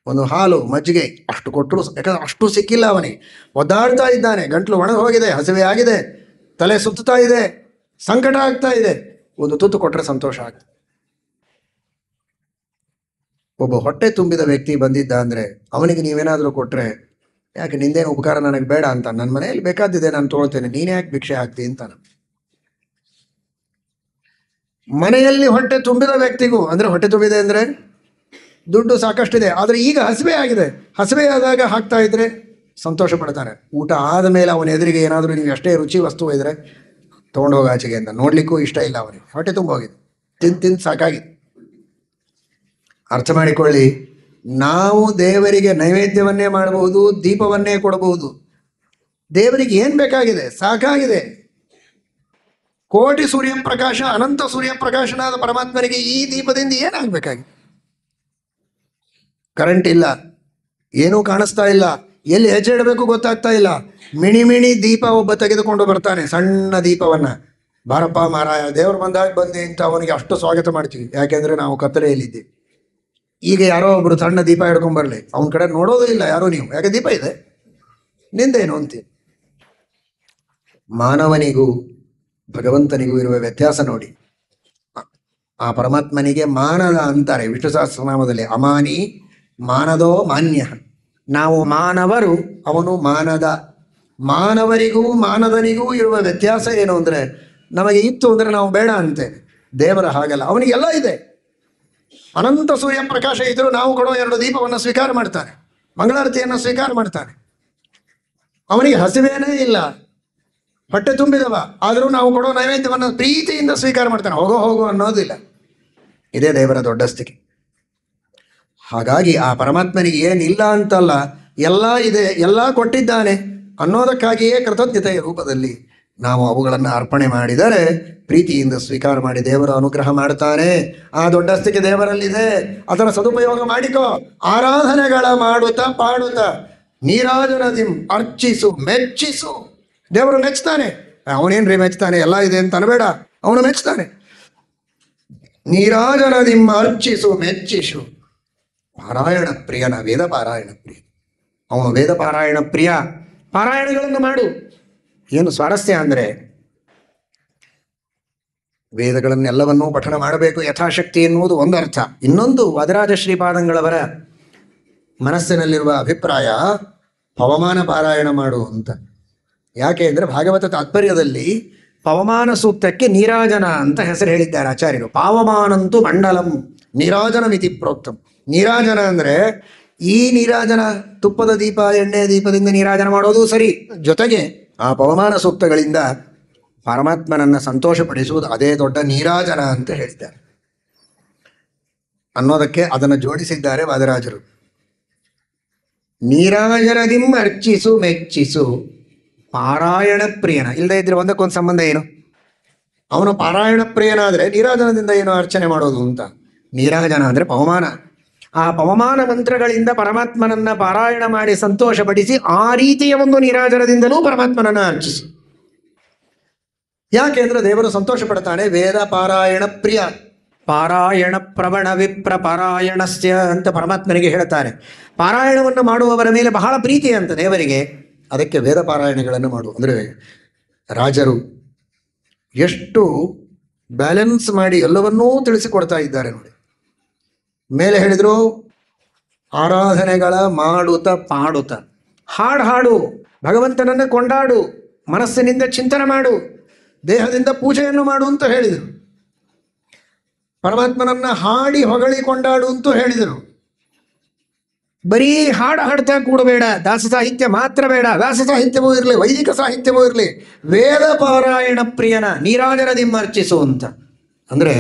ಒಂದು ಹಾಲು, ಮಜ್ಜಿಗೆ ಅಷ್ಟು ಕೊಟ್ಟರು, ಯಾಕಂದ್ರೆ ಅಷ್ಟು ಸಿಕ್ಕಿಲ್ಲ ಅವನಿಗೆ. ಒದ್ದಾಡ್ತಾ ಇದ್ದಾನೆ, ಗಂಟ್ಲು ಒಣಗಿ ಹೋಗಿದೆ, ಹಸಿವೆ ಆಗಿದೆ, ತಲೆ ಸುತ್ತಾ ಇದೆ, ಸಂಕಟ ಆಗ್ತಾ ಇದೆ. ಒಂದು ತುತ್ತು ಕೊಟ್ಟರೆ ಸಂತೋಷ ಆಗ್ತದೆ. ಒಬ್ಬ ಹೊಟ್ಟೆ ತುಂಬಿದ ವ್ಯಕ್ತಿ ಬಂದಿದ್ದ ಅಂದರೆ ಅವನಿಗೆ ನೀವೇನಾದರೂ ಕೊಟ್ಟರೆ, ಯಾಕೆ ನಿಂದೇನು ಉಪಕಾರ ನನಗೆ ಬೇಡ ಅಂತ, ನನ್ನ ಮನೆಯಲ್ಲಿ ಬೇಕಾದಿದೆ ನಾನು ತೊಗೊಳ್ತೇನೆ, ನೀನೇ ಯಾಕೆ ಭಿಕ್ಷೆ ಹಾಕ್ತಿ ಅಂತಾನೆ. ಮನೆಯಲ್ಲಿ ಹೊಟ್ಟೆ ತುಂಬಿದ ವ್ಯಕ್ತಿಗೂ, ಅಂದರೆ ಹೊಟ್ಟೆ ತುಂಬಿದೆ ಅಂದರೆ ದುಡ್ಡು ಸಾಕಷ್ಟಿದೆ, ಆದರೆ ಈಗ ಹಸಿವೆ ಆಗಿದೆ, ಹಸಿವೆ ಆದಾಗ ಹಾಕ್ತಾ ಇದ್ರೆ ಸಂತೋಷ ಪಡ್ತಾನೆ. ಊಟ ಆದ ಮೇಲೆ ಅವನ ಎದುರಿಗೆ ಏನಾದರೂ ನೀವು ಎಷ್ಟೇ ರುಚಿ ವಸ್ತು ಇದ್ರೆ ತೊಗೊಂಡೋಗಿ ಆಚೆಗೆ ಅಂತ, ನೋಡ್ಲಿಕ್ಕೂ ಇಷ್ಟ ಇಲ್ಲ ಅವನಿಗೆ, ಹೊಟ್ಟೆ ತುಂಬ ಹೋಗಿದೆ, ತಿಂದು ಸಾಕಾಗಿದೆ. ಅರ್ಥ ಮಾಡಿಕೊಳ್ಳಿ, ನಾವು ದೇವರಿಗೆ ನೈವೇದ್ಯವನ್ನೇ ಮಾಡಬಹುದು, ದೀಪವನ್ನೇ ಕೊಡಬಹುದು. ದೇವರಿಗೆ ಏನು ಬೇಕಾಗಿದೆ? ಸಾಕಾಗಿದೆ. ಕೋಟಿ ಸೂರ್ಯಪ್ರಕಾಶ, ಅನಂತ ಸೂರ್ಯಪ್ರಕಾಶನಾದ ಪರಮಾತ್ಮನಿಗೆ ಈ ದೀಪದಿಂದ ಏನಾಗಬೇಕಾಗಿದೆ? ಕರೆಂಟ್ ಇಲ್ಲ, ಏನೂ ಕಾಣಿಸ್ತಾ ಇಲ್ಲ, ಎಲ್ಲಿ ಹೆಜ್ಜೆ ಇಡಬೇಕು ಗೊತ್ತಾಗ್ತಾ ಇಲ್ಲ. ಮಿಣಿ ದೀಪ ಒಬ್ಬ ತೆಗೆದುಕೊಂಡು ಬರ್ತಾನೆ, ಸಣ್ಣ ದೀಪವನ್ನ. ಬಾರಪ್ಪ ಮಾರಾಯ, ದೇವ್ರು ಬಂದಾಗ ಬಂದೆ ಅಂತ ಅವನಿಗೆ ಅಷ್ಟು ಸ್ವಾಗತ ಮಾಡ್ತೀವಿ, ಯಾಕೆಂದ್ರೆ ನಾವು ಕತ್ತಲೆಯಲ್ಲಿದ್ದೀವಿ. ಈಗ ಯಾರೋ ಒಬ್ರು ಸಣ್ಣ ದೀಪ ಹಿಡ್ಕೊಂಡ್ಬರ್ಲಿ, ಅವನ ಕಡೆ ನೋಡೋದು ಇಲ್ಲ ಯಾರೋ ನೀವು, ಯಾಕೆ ದೀಪ ಇದೆ ನಿಂದೇನು ಅಂತೀವಿ. ಮಾನವನಿಗೂ ಭಗವಂತನಿಗೂ ಇರುವ ವ್ಯತ್ಯಾಸ ನೋಡಿ. ಆ ಪರಮಾತ್ಮನಿಗೆ ಮಾನದ ಅಂತಾರೆ ವಿಷ್ಣು ಸಹಸ್ರನಾಮದಲ್ಲಿ, ಅಮಾನಿ ಮಾನದೋ ಮಾನ್ಯ. ನಾವು ಮಾನವರು, ಅವನು ಮಾನದ. ಮಾನವರಿಗೂ ಮಾನದನಿಗೂ ಇರುವ ವ್ಯತ್ಯಾಸ ಏನು ಅಂದರೆ, ನಮಗೆ ಇತ್ತು ಅಂದರೆ ನಾವು ಬೇಡ ಅಂತೇವೆ. ದೇವರ ಹಾಗಲ್ಲ, ಅವನಿಗೆಲ್ಲ ಇದೆ. ಅನಂತ ಸೂರ್ಯಪ್ರಕಾಶ ಇದ್ದರೂ ನಾವು ಕೊಡೋ 2 ದೀಪವನ್ನು ಸ್ವೀಕಾರ ಮಾಡ್ತಾನೆ, ಮಂಗಳಾರತಿಯನ್ನು ಸ್ವೀಕಾರ ಮಾಡ್ತಾನೆ. ಅವನಿಗೆ ಹಸಿವೇನೇ ಇಲ್ಲ, ಹೊಟ್ಟೆ ತುಂಬಿದವ, ಆದರೂ ನಾವು ಕೊಡೋ ನೈವೇದ್ಯವನ್ನು ಪ್ರೀತಿಯಿಂದ ಸ್ವೀಕಾರ ಮಾಡ್ತಾನೆ, ಹೋಗೋ ಅನ್ನೋದಿಲ್ಲ. ಇದೇ ದೇವರ ದೊಡ್ಡಸ್ತಿಕೆ. ಹಾಗಾಗಿ ಆ ಪರಮಾತ್ಮನಿಗೆ ಏನಿಲ್ಲ ಅಂತಲ್ಲ, ಎಲ್ಲ ಇದೆ, ಎಲ್ಲ ಕೊಟ್ಟಿದ್ದಾನೆ ಅನ್ನೋದಕ್ಕಾಗಿಯೇ ಕೃತಜ್ಞತೆಯ ರೂಪದಲ್ಲಿ ನಾವು ಅವುಗಳನ್ನು ಅರ್ಪಣೆ ಮಾಡಿದರೆ ಪ್ರೀತಿಯಿಂದ ಸ್ವೀಕಾರ ಮಾಡಿ ದೇವರ ಅನುಗ್ರಹ ಮಾಡ್ತಾನೆ. ಆ ದೊಡ್ಡಸ್ತಿಕೆ ದೇವರಲ್ಲಿದೆ, ಅದರ ಸದುಪಯೋಗ ಮಾಡಿಕೋ. ಆರಾಧನೆಗಳ ಮಾಡುತ್ತಾ ಪಾಡುತ್ತಾ ನೀರಾಜನದಿ ಅರ್ಚಿಸು ಮೆಚ್ಚಿಸು. ದೇವರು ಮೆಚ್ತಾನೆ. ಅವನೇನ್ರಿ ಮೆಚ್ತಾನೆ, ಎಲ್ಲ ಇದೆ ಅಂತ ಅನ್ಬೇಡ, ಅವನು ಮೆಚ್ತಾನೆ. ನೀರಾಜನದಿಂ ಅರ್ಚಿಸು ಮೆಚ್ಚಿಸು. ಪಾರಾಯಣ ಪ್ರಿಯನ, ವೇದ ಪಾರಾಯಣ ಪ್ರಿಯ. ಅವನು ವೇದ ಪಾರಾಯಣ ಪ್ರಿಯ. ಪಾರಾಯಣಗಳನ್ನು ಮಾಡು. ಏನು ಸ್ವಾರಸ್ಯ ಅಂದರೆ, ವೇದಗಳನ್ನೆಲ್ಲವನ್ನೂ ಪಠಣ ಮಾಡಬೇಕು ಯಥಾಶಕ್ತಿ ಎನ್ನುವುದು ಒಂದು ಅರ್ಥ. ಇನ್ನೊಂದು, ವಾದರಾಜ ಶ್ರೀಪಾದಂಗಳವರ ಮನಸ್ಸಿನಲ್ಲಿರುವ ಅಭಿಪ್ರಾಯ ಪವಮಾನ ಪಾರಾಯಣ ಮಾಡು ಅಂತ. ಯಾಕೆ ಅಂದರೆ, ಭಾಗವತ ತಾತ್ಪರ್ಯದಲ್ಲಿ ಪವಮಾನ ಸೂಕ್ತಕ್ಕೆ ನೀರಾಜನ ಅಂತ ಹೆಸರು ಹೇಳಿದ್ದಾರೆ ಆಚಾರ್ಯರು. ಪಾವಮಾನಂತೂ ಮಂಡಲಂ ನೀರಾಜನಮಿತಿ ಪ್ರೋಕ್ತಂ. ನೀರಾಜನ ಅಂದರೆ ಈ ನೀರಾಜನ, ತುಪ್ಪದ ದೀಪ, ಎಣ್ಣೆ ದೀಪದಿಂದ ನೀರಾಜನ ಮಾಡೋದು ಸರಿ, ಜೊತೆಗೆ ಆ ಪವಮಾನ ಸೂಕ್ತಗಳಿಂದ ಪರಮಾತ್ಮನನ್ನು ಸಂತೋಷಪಡಿಸುವುದು, ಅದೇ ದೊಡ್ಡ ನೀರಾಜನ ಅಂತ ಹೇಳಿದ್ದಾರೆ ಅನ್ನೋದಕ್ಕೆ ಅದನ್ನು ಜೋಡಿಸಿದ್ದಾರೆ ವಾದರಾಜರು. ನೀರಾಜನದಿಂ ಅರ್ಚಿಸು ಮೆಚ್ಚಿಸು ಪಾರಾಯಣ ಪ್ರಿಯನ. ಇಲ್ಲದೆ ಇದ್ರೆ ಒಂದಕ್ಕೊಂದು ಸಂಬಂಧ ಏನು? ಅವನು ಪಾರಾಯಣ ಪ್ರಿಯನಾದರೆ ನೀರಾಜನದಿಂದ ಏನು ಅರ್ಚನೆ ಮಾಡೋದು ಅಂತ. ನೀರಾಜನ ಅಂದರೆ ಪವಮಾನ. ಆ ಪವಮಾನ ಮಂತ್ರಗಳಿಂದ ಪರಮಾತ್ಮನನ್ನ ಪಾರಾಯಣ ಮಾಡಿ ಸಂತೋಷಪಡಿಸಿ ಆ ರೀತಿಯ ಒಂದು ನೀರಾಜನದಿಂದಲೂ ಪರಮಾತ್ಮನನ್ನ ಅರ್ಚಿಸು. ಯಾಕೆಂದ್ರೆ ದೇವರು ಸಂತೋಷ ಪಡ್ತಾನೆ. ವೇದ ಪಾರಾಯಣ ಪ್ರಿಯ, ಪಾರಾಯಣ ಪ್ರವಣ ವಿಪ್ರ ಪಾರಾಯಣಸ್ಯ ಅಂತ ಪರಮಾತ್ಮನಿಗೆ ಹೇಳ್ತಾರೆ. ಪಾರಾಯಣವನ್ನು ಮಾಡುವವರ ಮೇಲೆ ಬಹಳ ಪ್ರೀತಿ ಅಂತ ದೇವರಿಗೆ. ಅದಕ್ಕೆ ವೇದ ಪಾರಾಯಣಗಳನ್ನು ಮಾಡು. ಅಂದರೆ ರಾಜರು ಎಷ್ಟು ಬ್ಯಾಲೆನ್ಸ್ ಮಾಡಿ ಎಲ್ಲವನ್ನೂ ತಿಳಿಸಿಕೊಡ್ತಾ ಇದ್ದಾರೆ ನೋಡಿ. ಮೇಲೆ ಹೇಳಿದ್ರು, ಆರಾಧನೆಗಳ ಮಾಡುತ್ತ ಪಾಡುತ್ತ, ಹಾಡು, ಭಗವಂತನನ್ನು ಕೊಂಡಾಡು, ಮನಸ್ಸಿನಿಂದ ಚಿಂತನೆ ಮಾಡು, ದೇಹದಿಂದ ಪೂಜೆಯನ್ನು ಮಾಡು ಅಂತ ಹೇಳಿದರು. ಪರಮಾತ್ಮನನ್ನ ಹಾಡಿ ಹೊಗಳಿ ಕೊಂಡಾಡು ಅಂತೂ ಹೇಳಿದರು. ಬರೀ ಹಾಡ್ತಾ ಕೂಡಬೇಡ, ದಾಸ ಸಾಹಿತ್ಯ ಮಾತ್ರ ಬೇಡ, ವ್ಯಾಸ ಸಾಹಿತ್ಯವೂ ಇರಲಿ, ವೈದಿಕ ಸಾಹಿತ್ಯವೂ ಇರಲಿ, ವೇದ ಪಾರಾಯಣ ಪ್ರಿಯನ ನೀರಾಜನದಿಮ್ಮರ್ಚಿಸು ಅಂತ. ಅಂದರೆ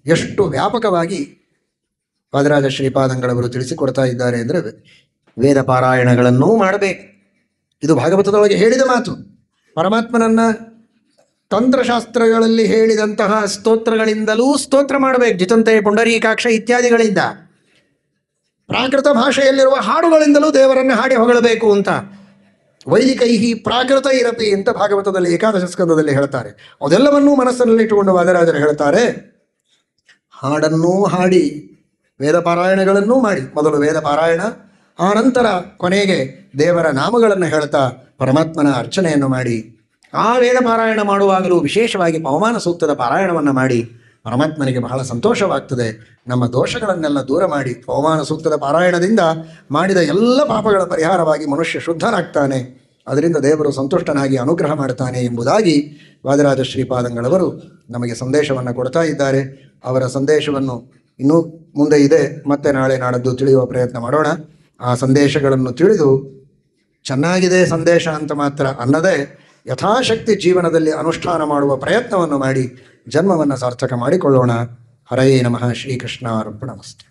ಎಷ್ಟು ವ್ಯಾಪಕವಾಗಿ ವಾದರಾಜ ಶ್ರೀಪಾದಂಗಳವರು ತಿಳಿಸಿಕೊಡ್ತಾ ಇದ್ದಾರೆ ಅಂದರೆ, ವೇದ ಪಾರಾಯಣಗಳನ್ನೂ ಮಾಡಬೇಕು. ಇದು ಭಾಗವತದೊಳಗೆ ಹೇಳಿದ ಮಾತು. ಪರಮಾತ್ಮನನ್ನ ತಂತ್ರಶಾಸ್ತ್ರಗಳಲ್ಲಿ ಹೇಳಿದಂತಹ ಸ್ತೋತ್ರಗಳಿಂದಲೂ ಸ್ತೋತ್ರ ಮಾಡಬೇಕು. ಜಿತಂತೆ ಪುಂಡರೀಕಾಕ್ಷ ಇತ್ಯಾದಿಗಳಿಂದ, ಪ್ರಾಕೃತ ಭಾಷೆಯಲ್ಲಿರುವ ಹಾಡುಗಳಿಂದಲೂ ದೇವರನ್ನು ಹಾಡಿ ಹೊಗಳಬೇಕು ಅಂತ. ವೈದಿಕೈಹಿ ಪ್ರಾಕೃತ ಇರಪಿ ಅಂತ ಭಾಗವತದಲ್ಲಿ ಏಕಾದಶ ಸ್ಕಂದದಲ್ಲಿ ಹೇಳ್ತಾರೆ. ಅದೆಲ್ಲವನ್ನೂ ಮನಸ್ಸಿನಲ್ಲಿಟ್ಟುಕೊಂಡು ವಾದರಾಜರು ಹೇಳ್ತಾರೆ, ಹಾಡನ್ನೂ ಹಾಡಿ ವೇದ ಪಾರಾಯಣಗಳನ್ನೂ ಮಾಡಿ. ಮೊದಲು ವೇದ ಪಾರಾಯಣ, ಆ ನಂತರ ಕೊನೆಗೆ ದೇವರ ನಾಮಗಳನ್ನು ಹೇಳ್ತಾ ಪರಮಾತ್ಮನ ಅರ್ಚನೆಯನ್ನು ಮಾಡಿ, ಆ ವೇದ ಪಾರಾಯಣ ಮಾಡುವಾಗಲೂ ವಿಶೇಷವಾಗಿ ಪವಮಾನ ಸೂಕ್ತದ ಪಾರಾಯಣವನ್ನು ಮಾಡಿ ಪರಮಾತ್ಮನಿಗೆ ಬಹಳ ಸಂತೋಷವಾಗ್ತದೆ. ನಮ್ಮ ದೋಷಗಳನ್ನೆಲ್ಲ ದೂರ ಮಾಡಿ ಪವಮಾನ ಸೂಕ್ತದ ಪಾರಾಯಣದಿಂದ ಮಾಡಿದ ಎಲ್ಲ ಪಾಪಗಳ ಪರಿಹಾರವಾಗಿ ಮನುಷ್ಯ ಶುದ್ಧನಾಗ್ತಾನೆ. ಅದರಿಂದ ದೇವರು ಸಂತುಷ್ಟನಾಗಿ ಅನುಗ್ರಹ ಮಾಡ್ತಾನೆ ಎಂಬುದಾಗಿ ವಾದರಾಜ ಶ್ರೀಪಾದಂಗಳವರು ನಮಗೆ ಸಂದೇಶವನ್ನು ಕೊಡ್ತಾ ಇದ್ದಾರೆ. ಅವರ ಸಂದೇಶವನ್ನು ಇನ್ನೂ ಮುಂದೆ ಇದೆ, ಮತ್ತೆ ನಾಳೆ ನಾಡದ್ದು ತಿಳಿಯುವ ಪ್ರಯತ್ನ ಮಾಡೋಣ. ಆ ಸಂದೇಶಗಳನ್ನು ತಿಳಿದು ಚೆನ್ನಾಗಿದೆ ಸಂದೇಶ ಅಂತ ಮಾತ್ರ ಅನ್ನದೇ ಯಥಾಶಕ್ತಿ ಜೀವನದಲ್ಲಿ ಅನುಷ್ಠಾನ ಮಾಡುವ ಪ್ರಯತ್ನವನ್ನು ಮಾಡಿ ಜನ್ಮವನ್ನು ಸಾರ್ಥಕ ಮಾಡಿಕೊಳ್ಳೋಣ. ಹರಯೇ ನಮಃ. ಶ್ರೀಕೃಷ್ಣಾರ್ಪಣಮಸ್ತು.